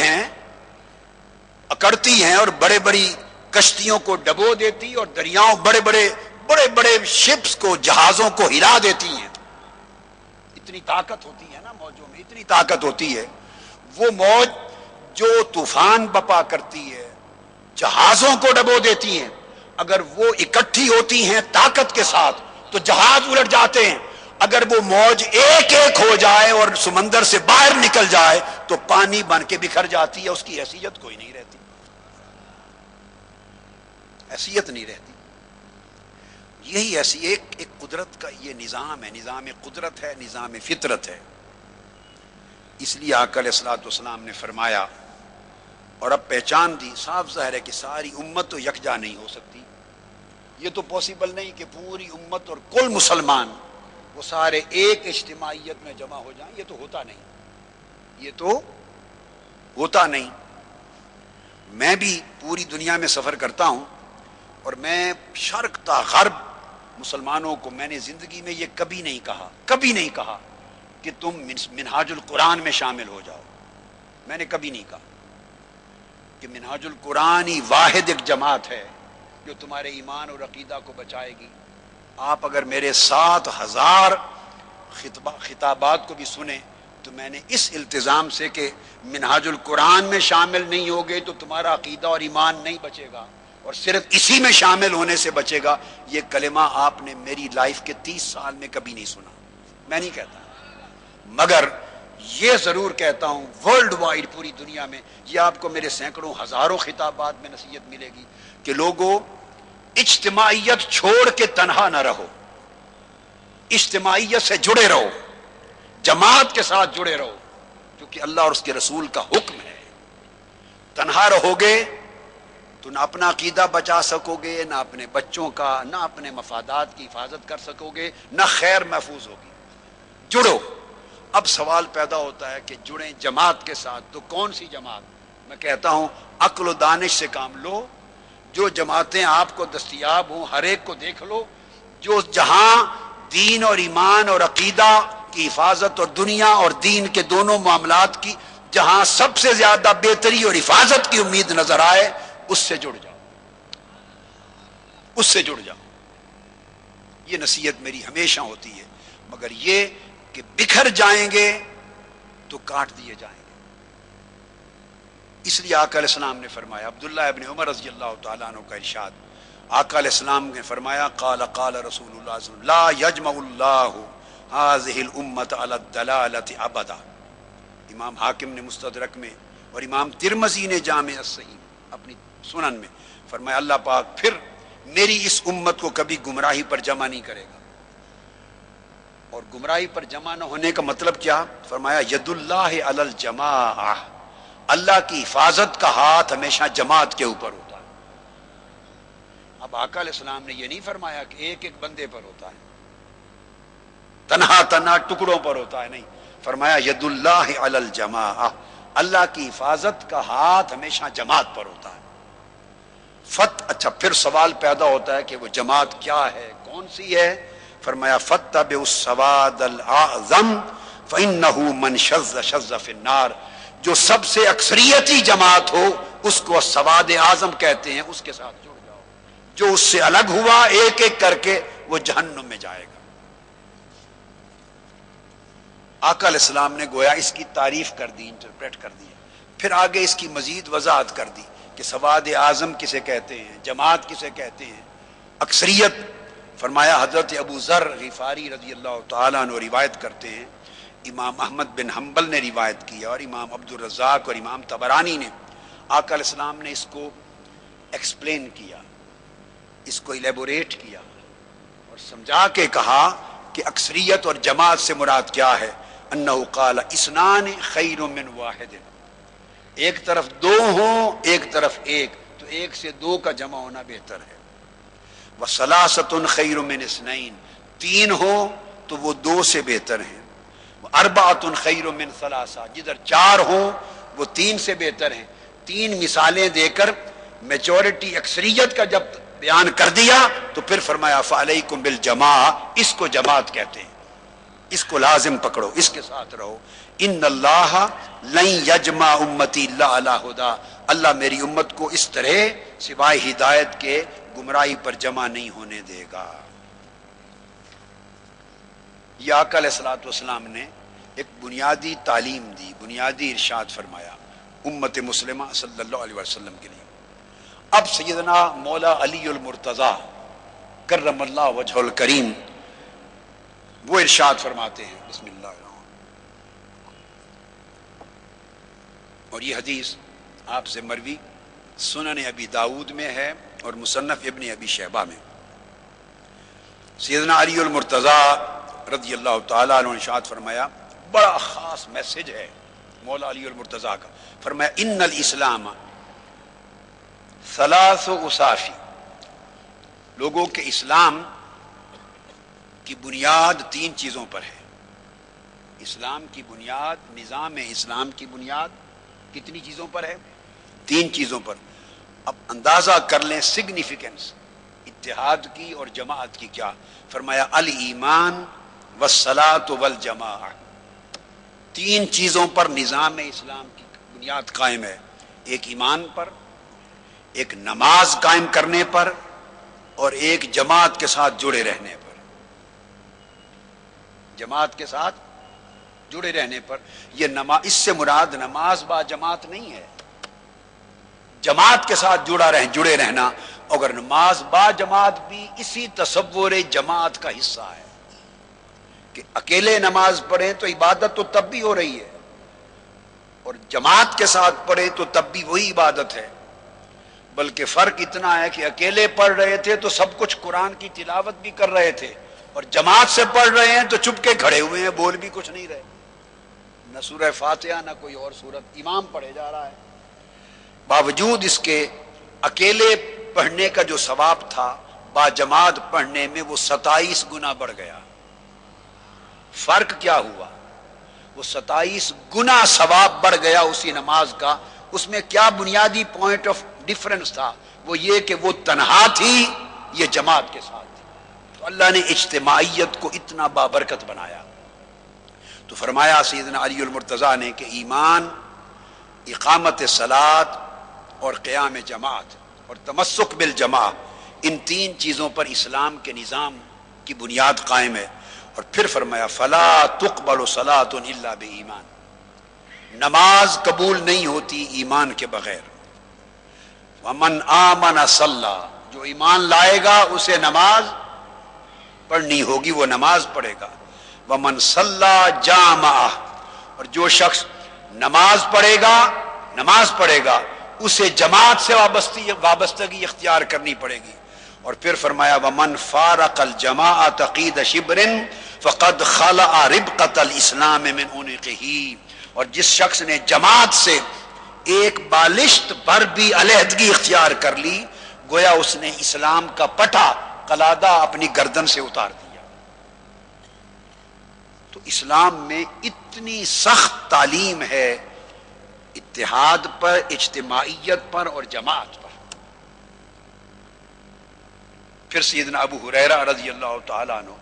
ہیں اور بڑے بڑی کشتیوں کو ڈبو دیتی اور دریاؤں بڑے بڑے شپس کو، جہازوں کو ہلا دیتی ہیں، اتنی طاقت ہوتی ہے نا موجوں میں، اتنی طاقت ہوتی ہے۔ وہ موج جو طوفان بپا کرتی ہے، جہازوں کو ڈبو دیتی ہیں، اگر وہ اکٹھی ہوتی ہیں طاقت کے ساتھ تو جہاز الٹ جاتے ہیں۔ اگر وہ موج ایک ایک ہو جائے اور سمندر سے باہر نکل جائے تو پانی بن کے بکھر جاتی ہے، اس کی حیثیت کوئی نہیں رہتی، حیثیت نہیں رہتی۔ یہی ایسی ایک قدرت کا یہ نظام ہے، نظام قدرت ہے، نظام فطرت ہے۔ اس لیے آقا علیہ الصلوۃ والسلام نے فرمایا اور اب پہچان دی، صاف ظاہر ہے کہ ساری امت تو یکجا نہیں ہو سکتی، یہ تو پاسبل نہیں کہ پوری امت اور کل مسلمان وہ سارے ایک اجتماعیت میں جمع ہو جائیں، یہ تو ہوتا نہیں، یہ تو ہوتا نہیں۔ میں بھی پوری دنیا میں سفر کرتا ہوں اور میں شرق تا غرب مسلمانوں کو میں نے زندگی میں یہ کبھی نہیں کہا کہ تم منہاج القرآن میں شامل ہو جاؤ، میں نے کبھی نہیں کہا کہ منہاج القرآن ہی واحد ایک جماعت ہے جو تمہارے ایمان اور عقیدہ کو بچائے گی۔ آپ اگر میرے 7,000 خطابات کو بھی سنیں تو میں نے اس التزام سے کہ منہاج القرآن میں شامل نہیں ہوگے تو تمہارا عقیدہ اور ایمان نہیں بچے گا، اور صرف اسی میں شامل ہونے سے بچے گا، یہ کلمہ آپ نے میری لائف کے 30 سال میں کبھی نہیں سنا. میں نہیں کہتا، مگر یہ ضرور کہتا ہوں ورلڈ وائڈ پوری دنیا میں یہ آپ کو میرے سینکڑوں ہزاروں خطابات میں نصیحت ملے گی کہ لوگوں اجتماعیت چھوڑ کے تنہا نہ رہو، اجتماعیت سے جڑے رہو، جماعت کے ساتھ جڑے رہو، کیونکہ اللہ اور اس کے رسول کا حکم ہے. تنہا رہو گے تو نہ اپنا عقیدہ بچا سکو گے، نہ اپنے بچوں کا، نہ اپنے مفادات کی حفاظت کر سکو گے، نہ خیر محفوظ ہوگی. جڑو. اب سوال پیدا ہوتا ہے کہ جڑیں جماعت کے ساتھ، تو کون سی جماعت؟ میں کہتا ہوں عقل و دانش سے کام لو. جو جماعتیں آپ کو دستیاب ہوں ہر ایک کو دیکھ لو، جو جہاں دین اور ایمان اور عقیدہ کی حفاظت اور دنیا اور دین کے دونوں معاملات کی جہاں سب سے زیادہ بہتری اور حفاظت کی امید نظر آئے، اس سے جڑ جاؤ، اس سے جڑ جاؤ. یہ نصیحت میری ہمیشہ ہوتی ہے. مگر یہ کہ بکھر جائیں گے تو کاٹ دیے جائیں گے. اس لیے آقا علیہ السلام نے فرمایا، عبداللہ ابن عمر رضی اللہ تعالیٰ عنہ کا ارشاد، آقا علیہ السلام نے فرمایا قال قال رسول اللہ صلی اللہ علیہ وسلم لا یجمع اللہ هذه الامت علی الضلالۃ ابدا. امام حاکم نے مستدرک میں اور امام ترمذی نے جامع الصحیح اپنی سنن میں فرمایا اللہ پاک پھر میری اس امت کو کبھی گمراہی پر جمع نہیں کرے گا. اور گمراہی پر جمع نہ ہونے کا مطلب کیا؟ فرمایا ید اللہ علی الجماعہ، اللہ کی حفاظت کا ہاتھ ہمیشہ جماعت کے اوپر ہوتا ہے. اب آقا علیہ السلام نے یہ نہیں فرمایا کہ ایک ایک بندے پر ہوتا ہے، تنہا تنہا ٹکڑوں پر ہوتا ہے، نہیں. فرمایا ید اللہ علی الجماعہ، اللہ کی حفاظت کا ہاتھ ہمیشہ جماعت پر ہوتا ہے. اچھا پھر سوال پیدا ہوتا ہے کہ وہ جماعت کیا ہے، کون سی ہے؟ فرمایا فتبع السواد الاعظم فانه من شذ شذ فی النار. جو سب سے اکثریتی جماعت ہو اس کو سواد اعظم کہتے ہیں، اس کے ساتھ جڑ جاؤ. جو اس سے الگ ہوا ایک ایک کر کے وہ جہنم میں جائے گا. آقا علیہ السلام نے گویا اس کی تعریف کر دی، انٹرپریٹ کر دی. پھر آگے اس کی مزید وضاحت کر دی کہ سواد اعظم کسے کہتے ہیں، جماعت کسے کہتے ہیں، اکثریت. فرمایا حضرت ابو ذر غفاری رضی اللہ تعالیٰ عنہ روایت کرتے ہیں، امام احمد بن حنبل نے روایت کیا اور امام عبد الرزاق اور امام طبرانی نے، آقا علیہ السلام نے اس کو ایکسپلین کیا، اس کو ایلیبوریٹ کیا اور سمجھا کے کہا کہ اکثریت اور جماعت سے مراد کیا ہے. انہ قال اثنان خیر من واحد، ایک طرف دو ہوں ایک طرف ایک، تو ایک سے دو کا جمع ہونا بہتر ہے. وثلاثۃ خیر من اثنین، تین ہوں تو وہ دو سے بہتر ہیں. اربعۃ خیر من ثلاثہ، جدھر چار ہوں وہ تین سے بہتر ہیں. تین مثالیں دے کر میجورٹی اکثریت کا جب بیان کر دیا تو پھر فرمایا فعلیکم بالجماعہ، اس کو جماعت کہتے ہیں، اس کو لازم پکڑو، اس کے ساتھ رہو. ان اللہ لن یجمع امتی الا علی ہدی، اللہ میری امت کو اس طرح سوائے ہدایت کے گمراہی پر جمع نہیں ہونے دے گا. یہ آقا علیہ الصلوۃ والسلام نے ایک بنیادی تعلیم دی، بنیادی ارشاد فرمایا امت مسلمہ صلی اللہ علیہ وسلم کے لیے. اب سیدنا مولا علی المرتضی کرم اللہ وجہ الکریم وہ ارشاد فرماتے ہیں، بسم اللہ الرحمن. اور یہ حدیث آپ سے مروی سنن ابی داود میں ہے اور مصنف ابن ابی شیبہ میں. سیدنا علی المرتضی رضی اللہ تعالیٰ عنہ نے ارشاد فرمایا، بڑا خاص میسج ہے مولا علی المرتضی کا. فرمایا ان الاسلام ثلاث اصافی، لوگوں کے اسلام کی بنیاد تین چیزوں پر ہے. اسلام کی بنیاد، نظام اسلام کی بنیاد کتنی چیزوں پر ہے؟ تین چیزوں پر. اب اندازہ کر لیں سگنیفیکنس اتحاد کی اور جماعت کی کیا. فرمایا الایمان والصلاۃ والجماعہ، تین چیزوں پر نظام اسلام کی بنیاد قائم ہے. ایک ایمان پر، ایک نماز قائم کرنے پر، اور ایک جماعت کے ساتھ جڑے رہنے پر. جماعت کے ساتھ جڑے رہنے پر. یہ اس سے مراد نماز با جماعت نہیں ہے، جماعت کے ساتھ جڑے رہنا اگر نماز با جماعت بھی اسی تصور جماعت کا حصہ ہے کہ اکیلے نماز پڑھیں تو عبادت تو تب بھی ہو رہی ہے، اور جماعت کے ساتھ پڑھیں تو تب بھی وہی عبادت ہے، بلکہ فرق اتنا ہے کہ اکیلے پڑھ رہے تھے تو سب کچھ قرآن کی تلاوت بھی کر رہے تھے، اور جماعت سے پڑھ رہے ہیں تو چپ کے کھڑے ہوئے ہیں، بول بھی کچھ نہیں رہے، نہ سورہ فاتحہ نہ کوئی اور سورت، امام پڑھے جا رہا ہے۔ باوجود اس کے اکیلے پڑھنے کا جو ثواب تھا با جماعت پڑھنے میں وہ 27 گنا بڑھ گیا۔ فرق کیا ہوا؟ وہ 27 گنا ثواب بڑھ گیا اسی نماز کا۔ اس میں کیا بنیادی پوائنٹ آف ڈیفرنس تھا؟ وہ یہ کہ وہ تنہا تھی، یہ جماعت کے ساتھ تھی۔ تو اللہ نے اجتماعیت کو اتنا بابرکت بنایا۔ تو فرمایا سیدنا علی المرتضیٰ نے کہ ایمان، اقامت صلاۃ اور قیام جماعت اور تمسک بالجماع، ان 3 چیزوں پر اسلام کے نظام کی بنیاد قائم ہے۔ اور پھر فرمایا فلا تقبل صلاۃ الا بایمان، نماز قبول نہیں ہوتی ایمان کے بغیر۔ ومن آمن صلی، جو ایمان لائے گا اسے نماز پڑھنی ہوگی، وہ نماز پڑھے گا۔ ومن صلی جامع، اور جو شخص نماز پڑھے گا اسے جماعت سے وابستگی اختیار کرنی پڑے گی۔ اور پھر فرمایا ومن فارق الجماعۃ قید شبر فقد خلع ربقۃ الاسلام من عنقہ، اور جس شخص نے جماعت سے ایک بالشت پر بھی علیحدگی اختیار کر لی، گویا اس نے اسلام کا پٹا قلادہ اپنی گردن سے اتار دیا۔ تو اسلام میں اتنی سخت تعلیم ہے اتحاد پر، اجتماعیت پر اور جماعت پر۔ پھر سیدنا ابو ہریرہ رضی اللہ تعالیٰ عنہ،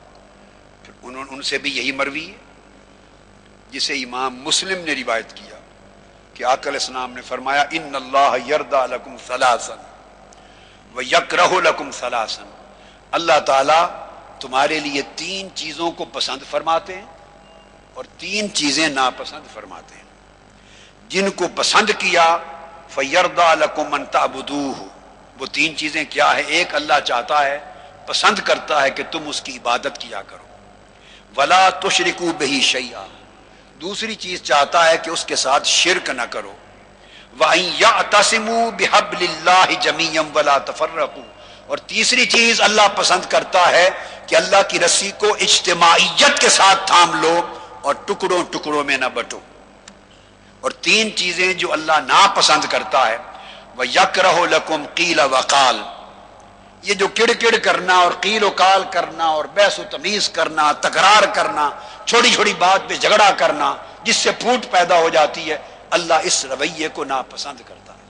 پھر ان سے بھی یہی مروی ہے جسے امام مسلم نے روایت کیا کہ آقا علیہ السلام نے فرمایا ان اللہ یرضی لکم ثلاثا ویکرہ لکم ثلاثا، اللہ تعالیٰ تمہارے لیے 3 چیزوں کو پسند فرماتے ہیں اور 3 چیزیں ناپسند فرماتے ہیں۔ جن کو پسند کیا فیرضی لکم ان تعبدوہ، وہ 3 چیزیں کیا ہے؟ ایک، اللہ چاہتا ہے، پسند کرتا ہے کہ تم اس کی عبادت کیا کرو، ولا تشرکوا بہ شیئا، دوسری چیز چاہتا ہے کہ اس کے ساتھ شرک نہ کرو، وَأَن يَعْتَصِمُوا بِحَبْلِ اللَّهِ جَمِيعًا وَلَا تَفَرَّقُوا، اور تیسری چیز اللہ پسند کرتا ہے کہ اللہ کی رسی کو اجتماعیت کے ساتھ تھام لو اور ٹکڑوں ٹکڑوں میں نہ بٹو۔ اور 3 چیزیں جو اللہ ناپسند کرتا ہے، وَيَكْرَهُ لَكُمْ قِيلَ وَقَالَ، یہ جو کڑ کڑ کرنا اور قیل و قال کرنا اور بحث و تمیز کرنا، تکرار کرنا، چھوٹی چھوٹی بات پہ جھگڑا کرنا جس سے پھوٹ پیدا ہو جاتی ہے، اللہ اس رویے کو ناپسند کرتا ہے۔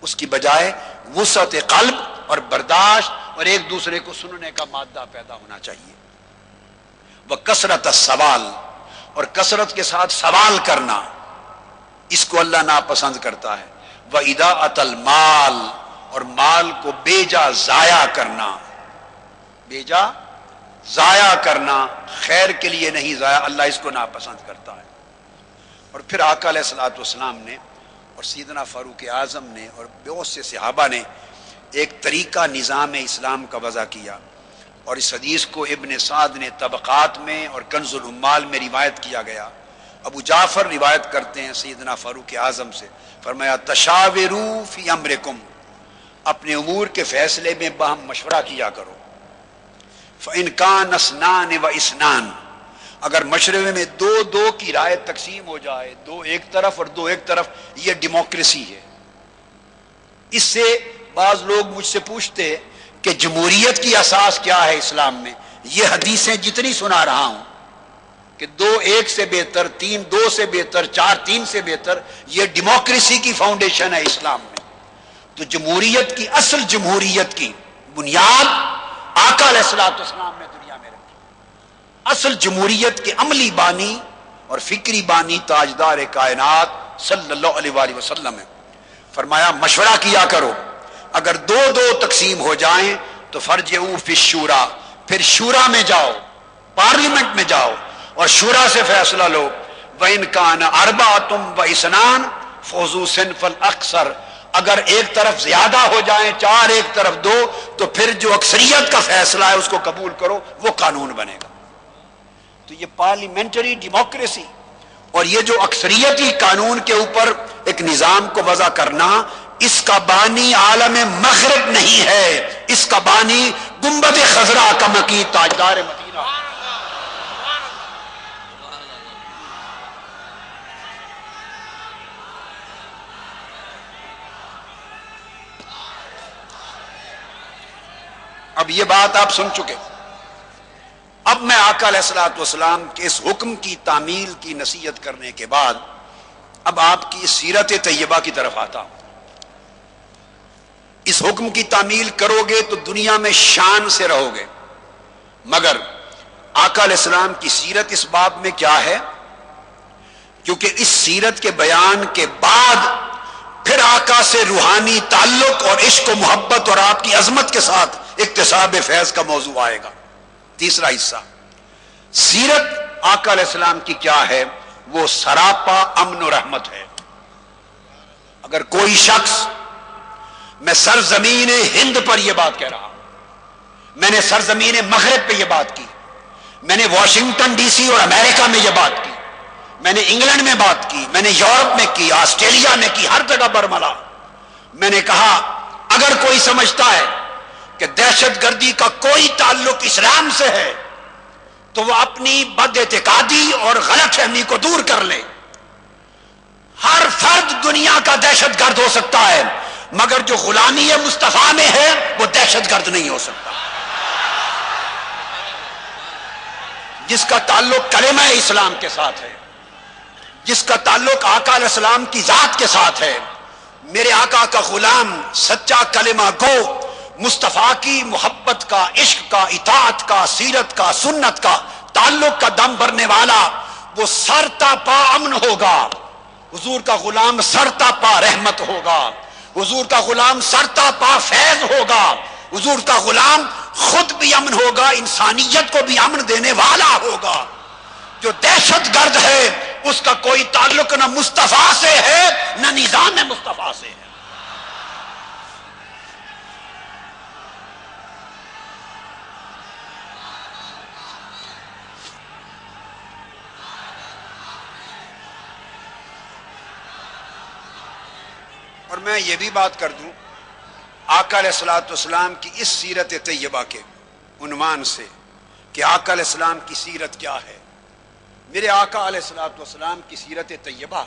اس کی بجائے وسعت قلب اور برداشت اور ایک دوسرے کو سننے کا مادہ پیدا ہونا چاہیے۔ وَكَثْرَةَ السَّوَالِ، اور کثرت کے ساتھ سوال کرنا، اس کو اللہ ناپسند کرتا ہے۔ وَإِضَاعَةَ الْمَالِ، اور مال کو بیجا ضائع کرنا، بیجا ضائع کرنا، خیر کے لیے نہیں ضائع، اللہ اس کو ناپسند کرتا ہے۔ اور پھر آقا علیہ الصلوۃ والسلام نے اور سیدنا فاروق اعظم نے اور بہت سے صحابہ نے ایک طریقہ نظام اسلام کا وضع کیا، اور اس حدیث کو ابن سعد نے طبقات میں اور کنز العمال میں روایت کیا گیا۔ ابو جعفر روایت کرتے ہیں سیدنا فاروق اعظم سے، فرمایا تشاوروا فی امرکم، اپنے امور کے فیصلے میں باہم مشورہ کیا کرو۔ فإن كان اثنان واثنان، اگر مشورے میں 2 کی رائے تقسیم ہو جائے، 2 ایک طرف اور 2 ایک طرف، یہ ڈیموکریسی ہے۔ اس سے بعض لوگ مجھ سے پوچھتے کہ جمہوریت کی اساس کیا ہے اسلام میں؟ یہ حدیثیں جتنی سنا رہا ہوں کہ 2 ایک سے بہتر، 3 2 سے بہتر، 4 3 سے بہتر، یہ ڈیموکریسی کی فاؤنڈیشن ہے اسلام میں۔ تو جمہوریت کی، اصل جمہوریت کی بنیاد آقا علیہ الصلوۃ والسلام نے دنیا میں رکھی۔ اصل جمہوریت کے عملی بانی اور فکری بانی تاجدار کائنات صلی اللہ علیہ وآلہ وسلم ہے۔ فرمایا مشورہ کیا کرو، اگر 2 تقسیم ہو جائیں تو فرجعوا فی الشورى، پھر شورا میں جاؤ، پارلیمنٹ میں جاؤ اور شورا سے فیصلہ لو۔ وَإِن كَانَ أَرْبَعَةٌ وَإِثْنَانَ فَخُذُوا صِنْفَ الْأَكْثَرِ، اگر ایک طرف زیادہ ہو جائیں 4 ایک طرف 2 تو پھر جو اکثریت کا فیصلہ ہے اس کو قبول کرو، وہ قانون بنے گا۔ تو یہ پارلیمنٹری ڈیموکریسی اور یہ جو اکثریتی قانون کے اوپر ایک نظام کو وضع کرنا، اس کا بانی عالم مغرب نہیں ہے، اس کا بانی گنبد خضرا کا مکی تاجدار مدینہ۔ اب یہ بات آپ سن چکے، اب میں آقا علیہ الصلوۃ والسلام کے اس حکم کی تعمیل کی نصیحت کرنے کے بعد اب آپ کی سیرت طیبہ کی طرف آتا ہوں۔ اس حکم کی تعمیل کرو گے تو دنیا میں شان سے رہو گے، مگر آقا علیہ السلام کی سیرت اس باب میں کیا ہے؟ کیونکہ اس سیرت کے بیان کے بعد پھر آقا سے روحانی تعلق اور عشق و محبت اور آپ کی عظمت کے ساتھ اکتساب فیض کا موضوع آئے گا۔ تیسرا حصہ سیرت آقا علیہ السلام کی کیا ہے؟ وہ سراپا امن و رحمت ہے۔ اگر کوئی شخص، میں سرزمین ہند پر یہ بات کہہ رہا ہوں، میں نے سرزمین مغرب پہ یہ بات کی، میں نے واشنگٹن ڈی سی اور امریکہ میں یہ بات کی، میں نے انگلینڈ میں بات کی، میں نے یورپ میں کی، آسٹریلیا میں کی، ہر جگہ برملا۔ میں نے کہا اگر کوئی سمجھتا ہے کہ دہشت گردی کا کوئی تعلق اسلام سے ہے تو وہ اپنی بد اعتقادی اور غلط فہمی کو دور کر لے۔ ہر فرد دنیا کا دہشت گرد ہو سکتا ہے، مگر جو غلامی مصطفیٰ میں ہے وہ دہشت گرد نہیں ہو سکتا۔ جس کا تعلق کلمہ اسلام کے ساتھ ہے، جس کا تعلق آقا علیہ السلام کی ذات کے ساتھ ہے، میرے آقا کا غلام، سچا کلمہ گو، مصطفیٰ کی محبت کا، عشق کا، اطاعت کا، سیرت کا، سنت کا تعلق کا دم بھرنے والا، وہ سرتا پا امن ہوگا۔ حضور کا غلام سرتا پا رحمت ہوگا، حضور کا غلام سرتا پا فیض ہوگا، حضور کا غلام خود بھی امن ہوگا، انسانیت کو بھی امن دینے والا ہوگا۔ جو دہشت گرد ہے اس کا کوئی تعلق نہ مصطفیٰ سے ہے نہ نظام مصطفیٰ سے ہے۔ اور میں یہ بھی بات کر دوں آقا علیہ الصلوۃ والسلام کی اس سیرت طیبہ کے عنوان سے کہ آقا علیہ السلام کی سیرت کیا ہے۔ میرے آقا علیہ الصلوۃ والسلام کی سیرت طیبہ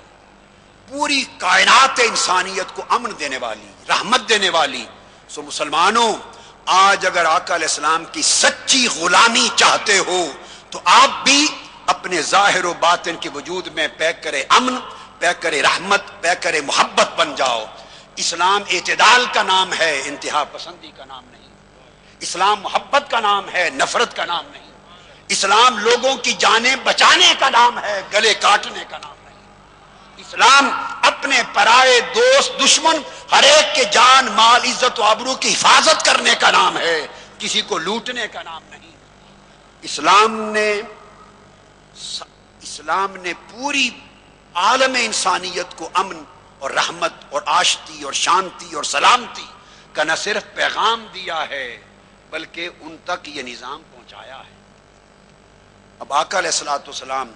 پوری کائنات انسانیت کو امن دینے والی، رحمت دینے والی۔ سو مسلمانوں، آج اگر آقا علیہ السلام کی سچی غلامی چاہتے ہو تو آپ بھی اپنے ظاہر و باطن کے وجود میں پیک کرے امن، پیک کرے رحمت، پیک کرے محبت بن جاؤ۔ اسلام اعتدال کا نام ہے، انتہا پسندی کا نام نہیں۔ اسلام محبت کا نام ہے، نفرت کا نام نہیں۔ اسلام لوگوں کی جانیں بچانے کا نام ہے، گلے کاٹنے کا نام نہیں۔ اسلام اپنے پرائے، دوست، دشمن، ہر ایک کے جان، مال، عزت و آبرو کی حفاظت کرنے کا نام ہے، کسی کو لوٹنے کا نام نہیں۔ اسلام نے پوری عالم انسانیت کو امن اور رحمت اور آشتی اور شانتی اور سلامتی کا نہ صرف پیغام دیا ہے بلکہ ان تک یہ نظام پہنچایا ہے۔ اب آقا علیہ الصلوۃ والسلام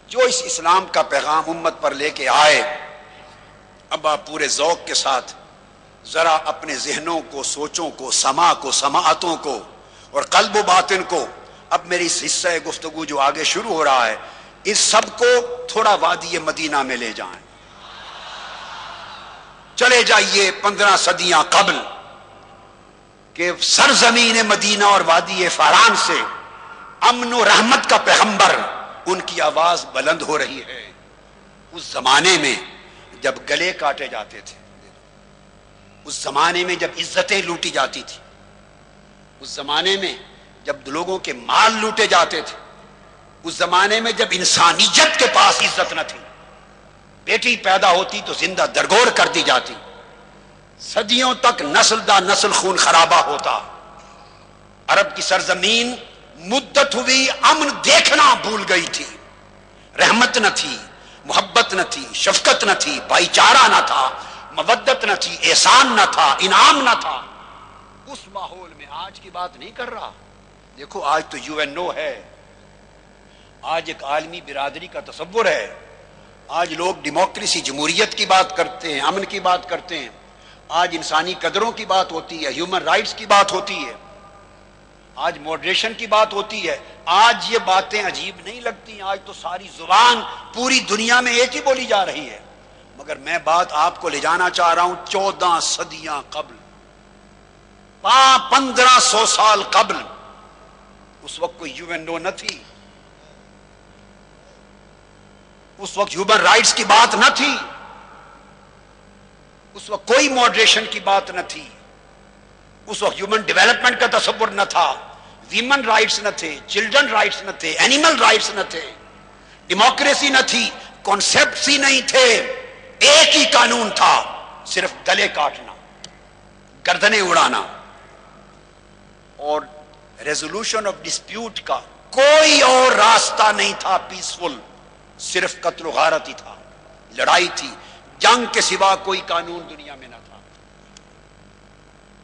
جو اس اسلام کا پیغام امت پر لے کے آئے، اب آپ پورے ذوق کے ساتھ ذرا اپنے ذہنوں کو، سوچوں کو، سماع کو، سماعتوں کو اور قلب و باطن کو، اب میری اس حصہ گفتگو جو آگے شروع ہو رہا ہے، اس سب کو تھوڑا وادی مدینہ میں لے جائیں۔ چلے جائیے 15 صدیاں قبل کہ سرزمین مدینہ اور وادی فاران سے امن و رحمت کا پیغمبر، ان کی آواز بلند ہو رہی ہے۔ اس زمانے میں جب گلے کاٹے جاتے تھے، اس زمانے میں جب عزتیں لوٹی جاتی تھی، اس زمانے میں جب لوگوں کے مال لوٹے جاتے تھے، اس زمانے میں جب انسانیت کے پاس عزت نہ تھی، بیٹی پیدا ہوتی تو زندہ درگور کر دی جاتی، صدیوں تک نسل دا نسل خون خرابہ ہوتا، عرب کی سرزمین مدت ہوئی امن دیکھنا بھول گئی تھی، رحمت نہ تھی، محبت نہ تھی، شفقت نہ تھی، بھائی چارہ نہ تھا، مودت نہ تھی، احسان نہ تھا، انعام نہ تھا، اس ماحول میں آج کی بات نہیں کر رہا۔ دیکھو آج تو UNO ہے، آج ایک عالمی برادری کا تصور ہے، آج لوگ ڈیموکریسی، جمہوریت کی بات کرتے ہیں، امن کی بات کرتے ہیں، آج انسانی قدروں کی بات ہوتی ہے، ہیومن رائٹس کی بات ہوتی ہے، آج ماڈریشن کی بات ہوتی ہے۔ آج یہ باتیں عجیب نہیں لگتی، آج تو ساری زبان پوری دنیا میں ایک ہی بولی جا رہی ہے۔ مگر میں بات آپ کو لے جانا چاہ رہا ہوں 14 صدیاں قبل، 1500 سال قبل۔ اس وقت کوئی UNO نہ تھی، اس وقت ہیومن رائٹس کی بات نہ تھی، اس وقت کوئی ماڈریشن کی بات نہ تھی، اس وقت ہیومن ڈیولپمنٹ کا تصور نہ تھا، ویمن رائٹس نہ تھے، چلڈرن رائٹس نہ تھے، اینیمل رائٹس نہ تھے، ڈیموکریسی نہ تھی، کانسیپٹس ہی نہیں تھے۔ ایک ہی قانون تھا، صرف گلے کاٹنا، گردنیں اڑانا، اور ریزولوشن آف ڈسپیوٹ کا کوئی اور راستہ نہیں تھا پیسفل، صرف قتل و غارت ہی تھا، لڑائی تھی، جنگ کے سوا کوئی قانون دنیا میں نہ تھا۔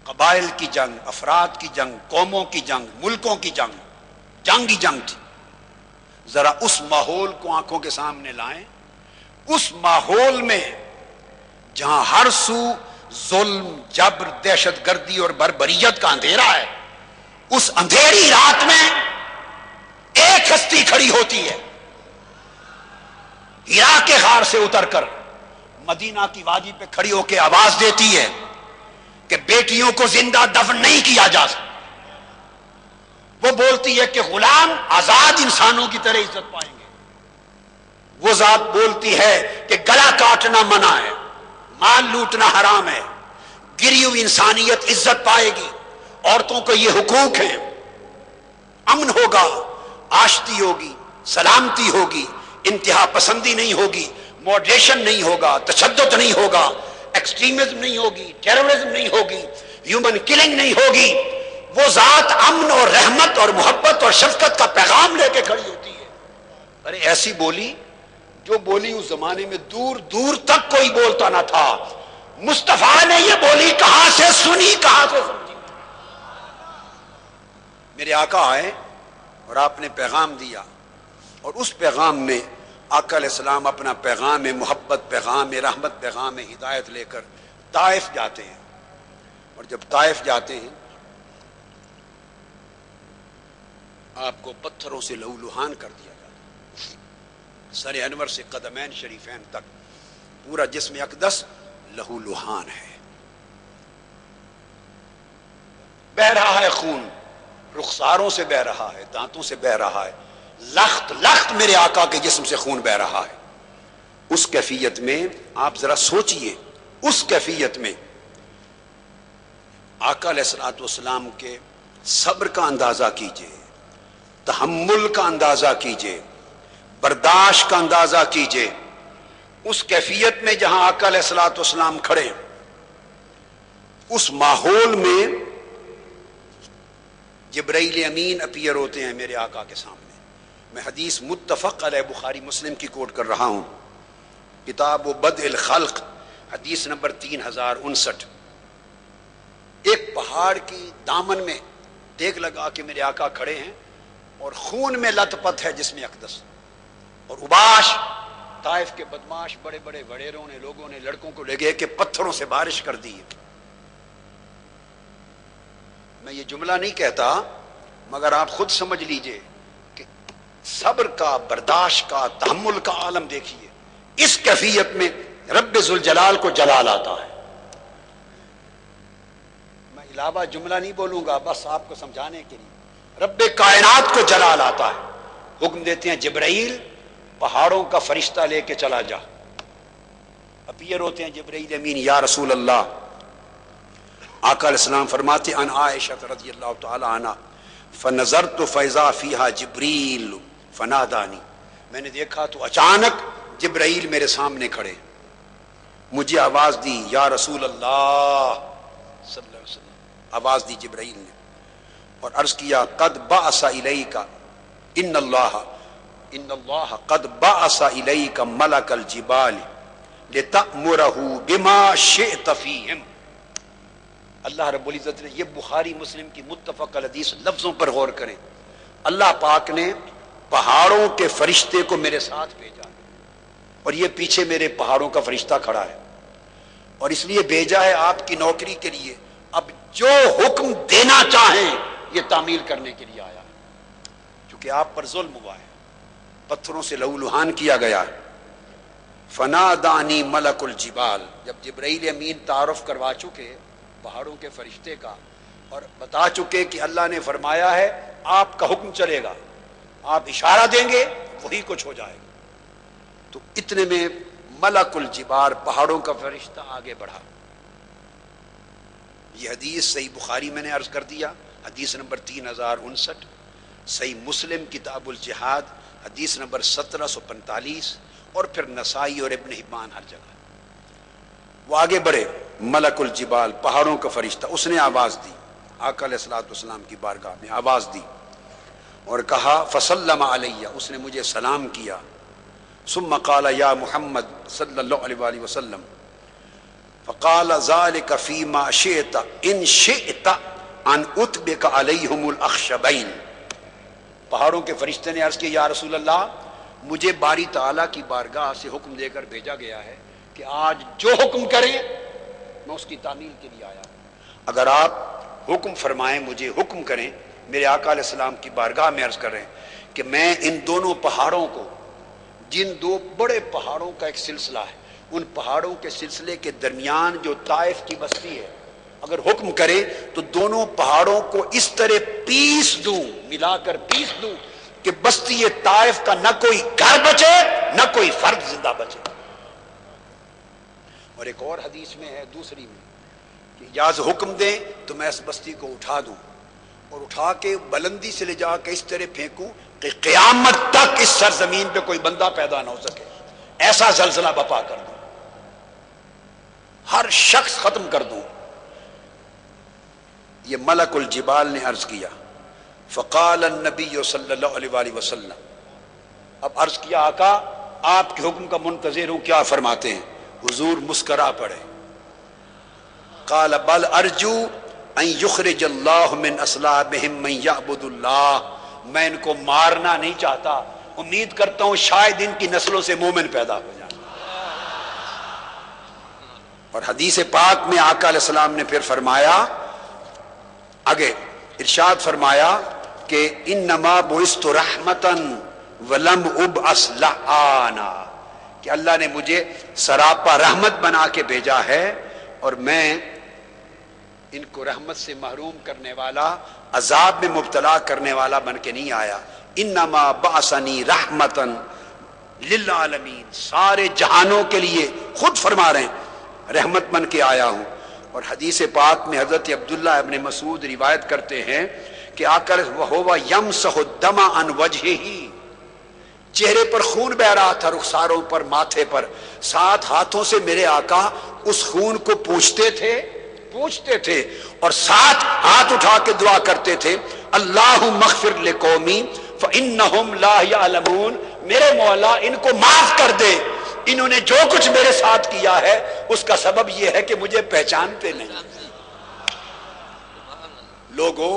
قبائل کی جنگ، افراد کی جنگ، قوموں کی جنگ، ملکوں کی جنگ، جنگ ہی جنگ تھی۔ ذرا اس ماحول کو آنکھوں کے سامنے لائیں، اس ماحول میں جہاں ہر سو ظلم، جبر، دہشت گردی اور بربریت کا اندھیرا ہے، اس اندھیری رات میں ایک ہستی کھڑی ہوتی ہے، ہرا کے غار سے اتر کر مدینہ کی وادی پہ کھڑی ہو کے آواز دیتی ہے کہ بیٹیوں کو زندہ دفن نہیں کیا جا سکتا۔ وہ بولتی ہے کہ غلام آزاد انسانوں کی طرح عزت پائیں گے۔ وہ ذات بولتی ہے کہ گلا کاٹنا منع ہے، مال لوٹنا حرام ہے، گری ہوئی انسانیت عزت پائے گی، عورتوں کو یہ حقوق ہیں، امن ہوگا، آشتی ہوگی، سلامتی ہوگی، انتہا پسندی نہیں ہوگی، ماڈریشن نہیں ہوگا، تشدد نہیں ہوگا، ایکسٹریمزم نہیں ہوگی، ٹیررزم نہیں ہوگی، ہیومن کلنگ نہیں ہوگی۔ وہ ذات امن اور رحمت اور محبت اور شفقت کا پیغام لے کے کھڑی ہوتی ہے۔ ارے ایسی بولی جو بولی اس زمانے میں دور دور تک کوئی بولتا نہ تھا، مصطفیٰ نے یہ بولی کہاں سے سنی، کہاں سے سمجھی؟ میرے آقا آئے اور آپ نے پیغام دیا، اور اس پیغام میں آقا علیہ السلام اپنا پیغام محبت، پیغام رحمت، پیغام ہدایت لے کر طائف جاتے ہیں۔ اور جب طائف جاتے ہیں آپ کو پتھروں سے لہولہان کر دیا جاتا ہے، سر انور سے قدمین شریفین تک پورا جسم اقدس لہولہان ہے، بہ رہا ہے خون، رخساروں سے بہ رہا ہے، دانتوں سے بہ رہا ہے، لخت لخت میرے آقا کے جسم سے خون بہ رہا ہے۔ اس کیفیت میں آپ ذرا سوچئے، اس کیفیت میں آقا علیہ الصلوۃ والسلام کے صبر کا اندازہ کیجئے، تحمل کا اندازہ کیجئے، برداشت کا اندازہ کیجئے۔ اس کیفیت میں جہاں آقا علیہ الصلوۃ والسلام کھڑے، اس ماحول میں جبرائیل امین اپیئر ہوتے ہیں میرے آقا کے سامنے۔ میں حدیث متفق علیہ بخاری مسلم کی کوٹ کر رہا ہوں، کتاب و بدء الخلق، حدیث نمبر 3059۔ ایک پہاڑ کی دامن میں دیگ لگا کے میرے آقا کھڑے ہیں، اور خون میں لت پت ہے جسم اقدس، اور اباش طائف کے بدماش بڑے بڑے وڈیروں نے، لوگوں نے لڑکوں کو لے گئے کہ پتھروں سے بارش کر دی۔ میں یہ جملہ نہیں کہتا، مگر آپ خود سمجھ لیجئے کہ صبر کا، برداشت کا، تحمل کا عالم دیکھیے۔ اس کیفیت میں رب ذوالجلال کو جلال آتا ہے۔ میں علاوہ جملہ نہیں بولوں گا، بس آپ کو سمجھانے کے لیے، رب کائنات کو جلال آتا ہے، حکم دیتے ہیں جبرائیل پہاڑوں کا فرشتہ لے کے چلا جا۔ اپیئر ہوتے ہیں جبرائیل امین، یا رسول اللہ۔ آقا علیہ السلام فرماتے ان عائشہ رضی اللہ تعالی عنہ فنظرت فاذا فیہا جبریل فنادانی، میں نے دیکھا تو اچانک جبرائیل میرے سامنے کھڑے، مجھے آواز دی، یا رسول اللہ صلی اللہ علیہ وسلم، آواز دی جبرائیل نے، اور عرض کیا قد بعث الیک ان اللہ قد بعث الیک ملک الجبال لِتَأْمُرَهُ بِمَا شِئْتَ فِيهِمْ۔ اللہ رب العزت نے، یہ بخاری مسلم کی متفق الحدیث لفظوں پر غور کریں، اللہ پاک نے پہاڑوں کے فرشتے کو میرے ساتھ بھیجا، اور یہ پیچھے میرے پہاڑوں کا فرشتہ کھڑا ہے، اور اس لیے بھیجا ہے آپ کی نوکری کے لیے، اب جو حکم دینا چاہیں یہ تعمیل کرنے کے لیے آیا ہے، چونکہ آپ پر ظلم ہوا ہے، پتھروں سے لہو لہان کیا گیا ہے۔ فنادانی ملک الجبال، جب جبرائیل امین تعارف کروا چکے پہاڑوں کے فرشتے کا اور بتا چکے کہ اللہ نے فرمایا ہے آپ کا حکم چلے گا، آپ اشارہ دیں گے وہی کچھ ہو جائے گا، تو اتنے میں ملک الجبال پہاڑوں کا فرشتہ آگے بڑھا۔ یہ حدیث صحیح بخاری میں نے عرض کر دیا، حدیث نمبر 3059، صحیح مسلم کتاب الجہاد حدیث نمبر 1745، اور پھر نسائی اور ابن حبان ہر جگہ۔ وہ آگے بڑھے، ملک الجبال پہاڑوں کا فرشتہ، اس نے آواز دی، آقا علیہ الصلوۃ والسلام کی بارگاہ میں آواز دی اور کہا فسلم علیہ، اس نے مجھے سلام کیا، ثم قال یا محمد صلی اللہ علیہ وآلہ وسلم، فقال ذلك فيما شئت ان شئت ان اتبك علیہم الاخشبین۔ پہاڑوں کے فرشتے نے عرض کیا یا رسول اللہ، مجھے باری تعالیٰ کی بارگاہ سے حکم دے کر بھیجا گیا ہے کہ آج جو حکم کریں میں اس کی تعمیل کے لیے آیا ہوں، اگر آپ حکم فرمائیں، مجھے حکم کریں، میرے آقا علیہ السلام کی بارگاہ میں عرض کر رہے ہیں کہ میں ان دونوں پہاڑوں کو، جن دو بڑے پہاڑوں کا ایک سلسلہ ہے، ان پہاڑوں کے سلسلے کے درمیان جو طائف کی بستی ہے، اگر حکم کرے تو دونوں پہاڑوں کو اس طرح پیس دوں، ملا کر پیس دوں کہ بستی طائف کا نہ کوئی گھر بچے نہ کوئی فرد زندہ بچے۔ اور ایک اور حدیث میں ہے، دوسری میں، کہ اجاز حکم دیں تو میں اس بستی کو اٹھا دوں اور اٹھا کے بلندی سے لے جا کے اس طرح پھینکوں کہ قیامت تک اس سرزمین پہ کوئی بندہ پیدا نہ ہو سکے، ایسا زلزلہ بپا کر دوں، ہر شخص ختم کر دوں۔ یہ ملک الجبال نے عرض کیا، فقال النبی صلی اللہ علیہ وآلہ وسلم، اب عرض کیا آقا آپ کے حکم کا منتظر ہوں، کیا فرماتے ہیں؟ حضور مسکرا پڑے، قال بل ارجو ان یخرج اللہ من اصلابہم من یعبد اللہ، میں ان کو مارنا نہیں چاہتا، امید کرتا ہوں شاید ان کی نسلوں سے مومن پیدا ہو جائیں۔ اور حدیث پاک میں آقا علیہ السلام نے پھر فرمایا، آگے ارشاد فرمایا کہ انما بعثت رحمتا ولم ابعث لعانا، کہ اللہ نے مجھے سراپا رحمت بنا کے بھیجا ہے اور میں ان کو رحمت سے محروم کرنے والا، عذاب میں مبتلا کرنے والا بن کے نہیں آیا۔ انما بعثنی رحمتا للعالمین، سارے جہانوں کے لیے، خود فرما رہے ہیں رحمت بن کے آیا ہوں۔ اور حدیث پاک میں حضرت عبداللہ ابن مسعود روایت کرتے ہیں کہ آقا وَهُوَ يَمْسَحُ الدَّمَ عَنْ وَجْهِهِ، چہرے پر خون بہ رہا تھا، رخساروں پر، ماتھے پر، ساتھ ہاتھوں سے میرے آقا اس خون کو پوچھتے تھے اور ساتھ ہاتھ اٹھا کے دعا کرتے تھے، اللہم اغفر لقومی فإنہم لا یعلمون، میرے مولا ان کو معاف کر دے، انہوں نے جو کچھ میرے ساتھ کیا ہے اس کا سبب یہ ہے کہ مجھے پہچانتے نہیں۔ لوگوں،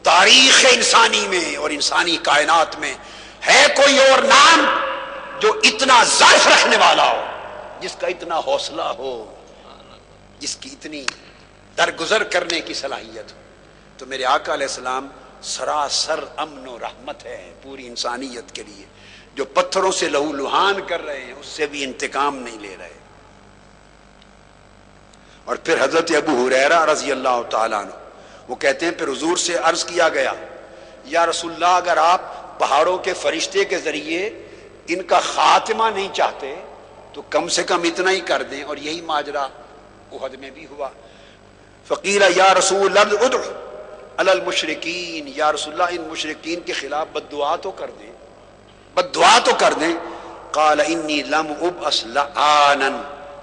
تاریخ انسانی میں اور انسانی کائنات میں ہے کوئی اور نام جو اتنا ظرف رکھنے والا ہو، جس کا اتنا حوصلہ ہو، جس کی اتنی درگزر کرنے کی صلاحیت ہو؟ تو میرے آقا علیہ السلام سراسر امن و رحمت ہے پوری انسانیت کے لیے، جو پتھروں سے لہو لہان کر رہے ہیں اس سے بھی انتقام نہیں لے رہے۔ اور پھر حضرت ابو ہریرہ رضی اللہ تعالیٰ عنہ وہ کہتے ہیں پھر حضور سے عرض کیا گیا، یا رسول اللہ اگر آپ پہاڑوں کے فرشتے کے ذریعے ان کا خاتمہ نہیں چاہتے تو کم سے کم اتنا ہی کر دیں، اور یہی ماجرا احد میں بھی ہوا۔ فقیل یا رسول اللہ ادعو علی المشرکین، یا رسول اللہ ان مشرکین کے خلاف بد دعا تو کر دیں، بد دعا تو کر دیں۔ قال انی لم ابعث لعانا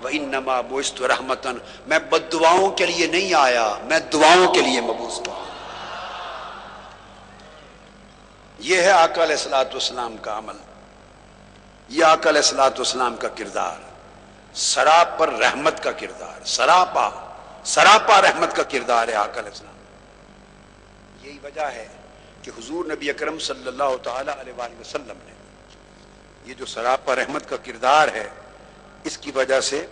وانما بعثت رحمتا، میں بد دعاؤں کے لیے نہیں آیا، میں دعاؤں کے لیے مبعوث ہوا۔ یہ ہے آقا علیہ الصلوۃ والسلام کا عمل، یہ آقا علیہ الصلوۃ والسلام کا کردار۔ سراپر رحمت کا کردار، سراپا رحمت کا کردار ہے آقا علیہ السلام۔ یہی وجہ ہے کہ حضور نبی اکرم صلی اللہ تعالی علیہ وآلہ وسلم نے یہ جو سراپا رحمت کا کردار ہے، اس کی وجہ سے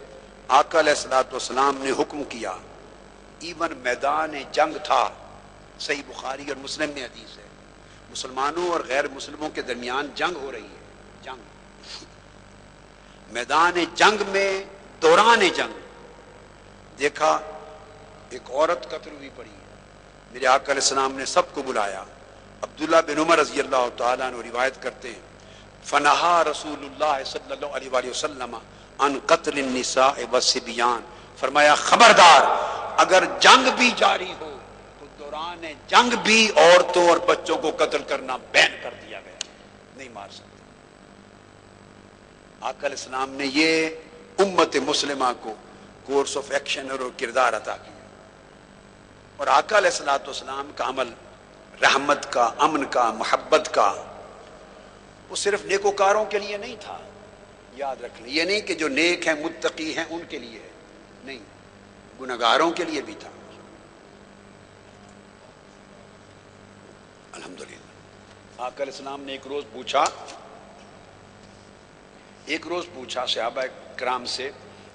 آقا علیہ الصلوۃ والسلام نے حکم کیا، ایون میدان جنگ تھا، صحیح بخاری اور مسلم میں حدیث ہے، مسلمانوں اور غیر مسلموں کے درمیان جنگ ہو رہی ہے، جنگ، میدان جنگ میں دوران جنگ دیکھا ایک عورت قتل ہوئی پڑی ہے، میرے آقا علیہ السلام نے سب کو بلایا۔ عبداللہ بن عمر رضی اللہ تعالیٰ عنہ روایت کرتے ہیں، فنہا رسول اللہ صلی اللہ علیہ وآلہ وسلم عن قتل النساء والصبیان، فرمایا خبردار اگر جنگ بھی جاری ہو تو دوران جنگ بھی عورتوں اور بچوں کو قتل کرنا بین کر دیا گیا، نہیں مار سکتے۔ آقا علیہ السلام نے یہ امت مسلمہ کو کورس آف ایکشن اور کردار عطا کیا، اور آقا علیہ الصلوۃ والسلام کا عمل رحمت کا، امن کا، محبت کا، وہ صرف نیکوکاروں کے لیے نہیں تھا، یاد رکھ لیں، یہ نہیں کہ جو نیک ہیں متقی ہیں ان کے لیے ہے، نہیں، گنہگاروں کے لیے بھی تھا۔ الحمدللہ آقا علیہ السلام نے ایک روز پوچھا صحابہ کرام سے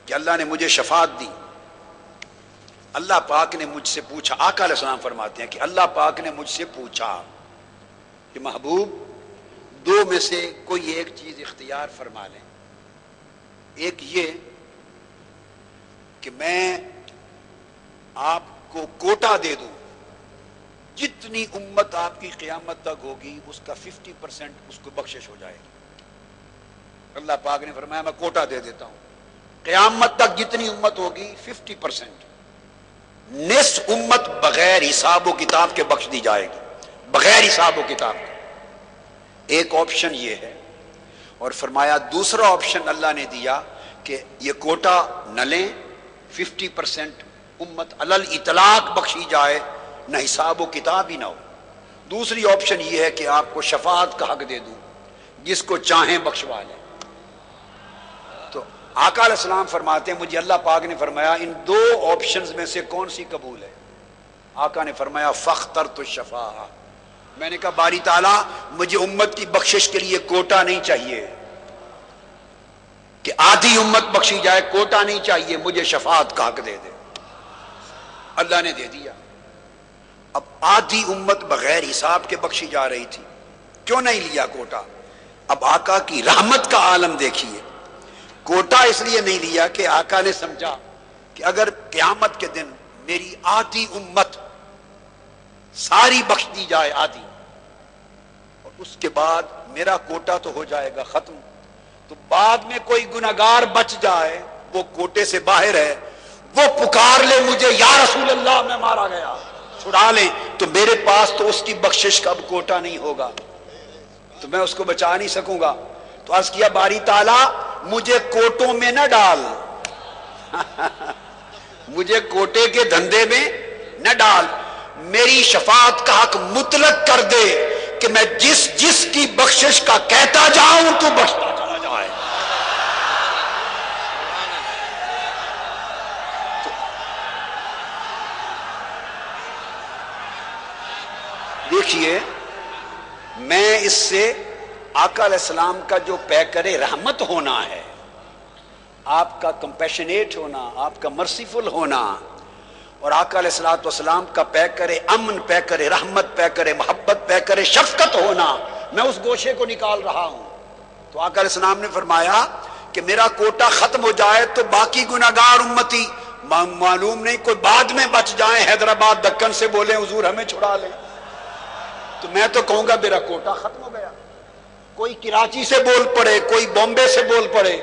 کہ اللہ نے مجھے شفاعت دی، اللہ پاک نے مجھ سے پوچھا، آقا علیہ السلام فرماتے ہیں کہ اللہ پاک نے مجھ سے پوچھا کہ محبوب دو میں سے کوئی ایک چیز اختیار فرما لیں، ایک یہ کہ میں آپ کو کوٹا دے دوں، جتنی امت آپ کی قیامت تک ہوگی اس کا 50% اس کو بخشش ہو جائے گی۔ اللہ پاک نے فرمایا میں کوٹا دے دیتا ہوں، قیامت تک جتنی امت ہوگی 50%، نصف امت بغیر حساب و کتاب کے بخش دی جائے گی، بغیر حساب و کتاب کے۔ ایک آپشن یہ ہے، اور فرمایا دوسرا آپشن اللہ نے دیا کہ یہ کوٹا نہ لیں، 50% امت علل اطلاق بخشی جائے، نہ حساب و کتاب ہی نہ ہو۔ دوسری آپشن یہ ہے کہ آپ کو شفاعت کا حق دے دوں، جس کو چاہیں بخشوا لیں۔ تو آقا علیہ السلام فرماتے ہیں مجھے اللہ پاک نے فرمایا ان دو آپشنز میں سے کون سی قبول ہے؟ آقا نے فرمایا فاخترت الشفاعہ، میں نے کہا باری تعالیٰ مجھے امت کی بخشش کے لیے کوٹا نہیں چاہیے کہ آدھی امت بخشی جائے، کوٹا نہیں چاہیے، مجھے شفاعت کا حق دے دے۔ اللہ نے دے دیا۔ اب آدھی امت بغیر حساب کے بخشی جا رہی تھی، کیوں نہیں لیا کوٹا؟ اب آقا کی رحمت کا عالم دیکھیے، کوٹا اس لیے نہیں لیا کہ آقا نے سمجھا کہ اگر قیامت کے دن میری آدھی امت ساری بخش دی جائے، آدھی، اور اس کے بعد میرا کوٹا تو ہو جائے گا ختم، تو بعد میں کوئی گنہگار بچ جائے، وہ کوٹے سے باہر ہے، وہ پکار لے مجھے یا رسول اللہ میں مارا گیا، چھڑا لیں، تو میرے پاس تو اس کی بخشش کا اب کوٹا نہیں ہوگا، تو میں اس کو بچا نہیں سکوں گا۔ تو عرض کیا باری تعالیٰ مجھے کوٹوں میں نہ ڈال، مجھے کوٹے کے دھندے میں نہ ڈال، میری شفاعت کا حق مطلق کر دے کہ میں جس جس کی بخشش کا کہتا جاؤں تو بخشتا چلا جائے۔ دیکھیے میں اس سے آقا علیہ السلام کا جو پیکر رحمت ہونا ہے، آپ کا کمپیشنیٹ ہونا، آپ کا مرسیفل ہونا، اور آقا علیہ الصلوۃ والسلام کا پیکر امن، پیکر رحمت، پیکر محبت، پیکر شفقت ہونا، میں اس گوشے کو نکال رہا ہوں۔ تو آقا علیہ السلام نے فرمایا کہ میرا کوٹا ختم ہو جائے تو باقی گناہگار امتی معلوم نہیں کوئی بعد میں بچ جائیں، حیدرآباد دکن سے بولیں حضور ہمیں چھڑا لیں، تو میں تو کہوں گا میرا کوٹا ختم ہو گیا۔ کوئی کراچی سے بول پڑے، کوئی بامبے سے بول پڑے،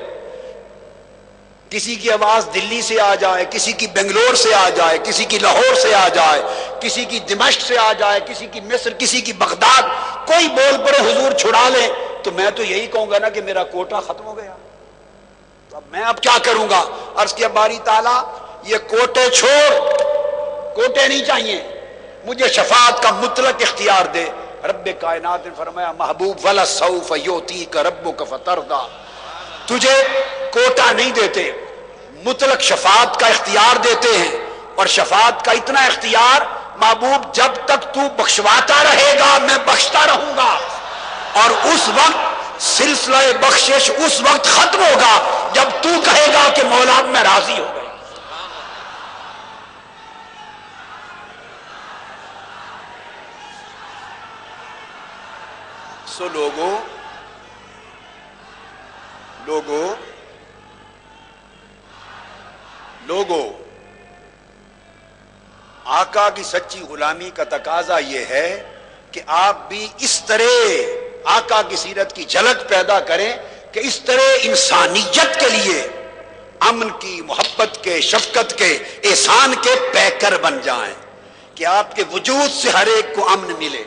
کسی کی آواز دلی سے آ جائے، کسی کی بنگلور سے آ جائے، کسی کی لاہور سے آ جائے، کسی کی دمشق سے آ جائے، کسی کی مصر، کسی کی بغداد، کوئی بول پڑے حضور چھڑا لیں، تو میں تو یہی کہوں گا نا کہ میرا کوٹا ختم ہو گیا۔ تو اب میں اب کیا کروں گا؟ عرض کیا باری تعالیٰ یہ کوٹے چھوڑ، کوٹے نہیں چاہیے، مجھے شفاعت کا مطلق اختیار دے۔ رب کائنات نے فرمایا محبوب وَلَسَوْفَ يُعْطِيكَ رَبُّكَ فَتَرْضَىٰ، تجھے کوٹا نہیں دیتے، مطلق شفاعت کا اختیار دیتے ہیں، اور شفاعت کا اتنا اختیار، محبوب جب تک تو بخشواتا رہے گا میں بخشتا رہوں گا، اور اس وقت سلسلہ بخشش اس وقت ختم ہوگا جب تو کہے گا کہ مولا میں راضی ہو گئی۔ سو لوگوں آقا کی سچی غلامی کا تقاضا یہ ہے کہ آپ بھی اس طرح آقا کی سیرت کی جھلک پیدا کریں کہ اس طرح انسانیت کے لیے امن کی، محبت کے، شفقت کے، احسان کے پیکر بن جائیں کہ آپ کے وجود سے ہر ایک کو امن ملے،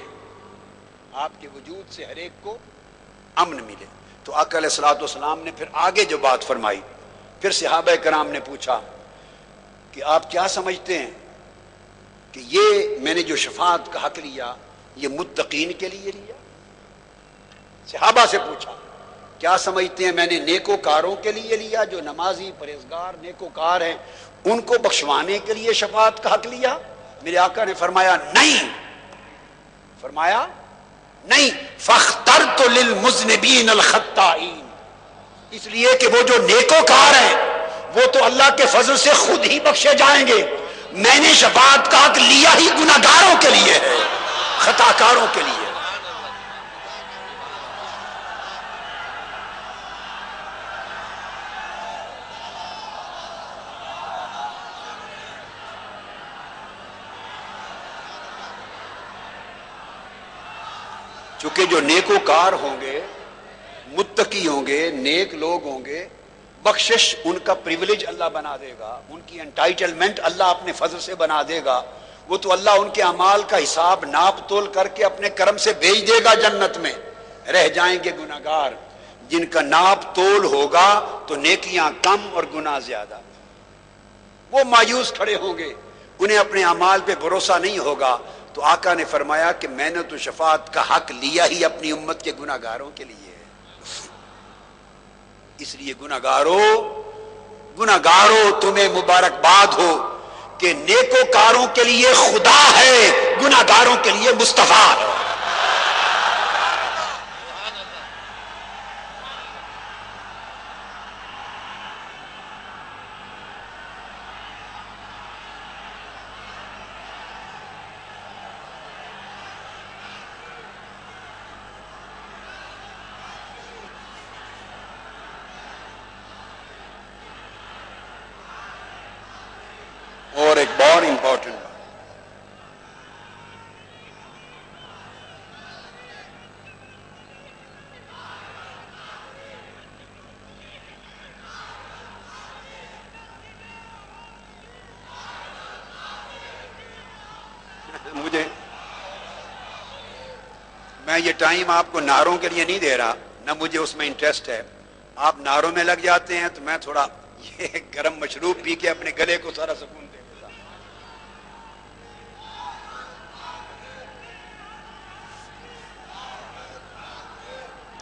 آپ کے وجود سے ہر ایک کو امن ملے۔ تو آقا علیہ الصلوۃ والسلام نے پھر آگے جو بات فرمائی، پھر صحابہ کرام نے پوچھا کہ آپ کیا سمجھتے ہیں کہ یہ میں نے جو شفاعت کا حق لیا یہ متقین کے لیے لیا؟ صحابہ سے پوچھا کیا سمجھتے ہیں میں نے نیکوکاروں کے لیے لیا، جو نمازی، پرہیزگار، نیکوکار ہیں ان کو بخشوانے کے لیے شفاعت کا حق لیا؟ میرے آقا نے فرمایا نہیں، فرمایا نہیں، فاخترت للمذنبین الخطائین، اس لیے کہ وہ جو نیکوکار ہیں وہ تو اللہ کے فضل سے خود ہی بخشے جائیں گے، میں نے شفاعت کا حق لیا ہی گناہگاروں کے لیے ہے، خطا کاروں کے لیے۔ چونکہ جو نیکوکار ہوں گے، متقی ہوں گے، نیک لوگ ہوں گے، بخشش ان کا پریولیج اللہ بنا دے گا، ان کی انٹائٹلمنٹ اللہ اپنے فضل سے بنا دے گا، وہ تو اللہ ان کے اعمال کا حساب ناپ تول کر کے اپنے کرم سے بھیج دے گا جنت میں۔ رہ جائیں گے گناہگار جن کا ناپ تول ہوگا تو نیکیاں کم اور گناہ زیادہ، وہ مایوس کھڑے ہوں گے، انہیں اپنے اعمال پہ بھروسہ نہیں ہوگا۔ تو آقا نے فرمایا کہ میں نے تو شفاعت کا حق لیا ہی اپنی امت کے گناہگاروں کے لیے، اس لیے گناہگاروں تمہیں مبارکباد ہو کہ نیکوکاروں کے لیے خدا ہے، گناہگاروں کے لیے مصطفیٰ ہے۔ اور ایک بہت امپورٹنٹ بات، میں یہ ٹائم آپ کو نعروں کے لیے نہیں دے رہا، نہ مجھے اس میں انٹرسٹ ہے، آپ نعروں میں لگ جاتے ہیں تو میں تھوڑا یہ گرم مشروب پی کے اپنے گلے کو سارا سکون دے دیتا۔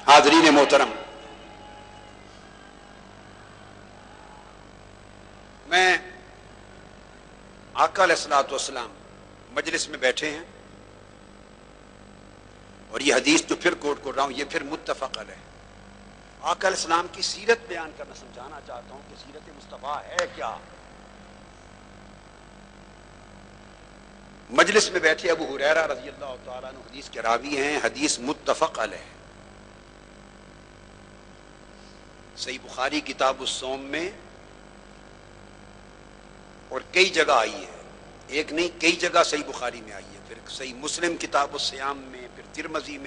حاضرین محترم، میں آقا علیہ الصلوۃ والسلام مجلس میں بیٹھے ہیں، اور یہ حدیث جو پھر کوٹ کر رہا ہوں یہ پھر متفق علیہ، آقا علیہ السلام کی سیرت بیان کرنا، سمجھانا چاہتا ہوں کہ سیرت مصطفیٰ ہے کیا۔ مجلس میں بیٹھے ابو ہریرہ رضی اللہ تعالیٰ عنہ حدیث کے راوی ہیں، حدیث متفق علیہ، صحیح بخاری کتاب الصوم میں، اور کئی جگہ آئی ہے، ایک نہیں کئی جگہ صحیح بخاری میں آئی ہے، پھر صحیح مسلم کتاب الصیام میں، پھر ترمذی میں۔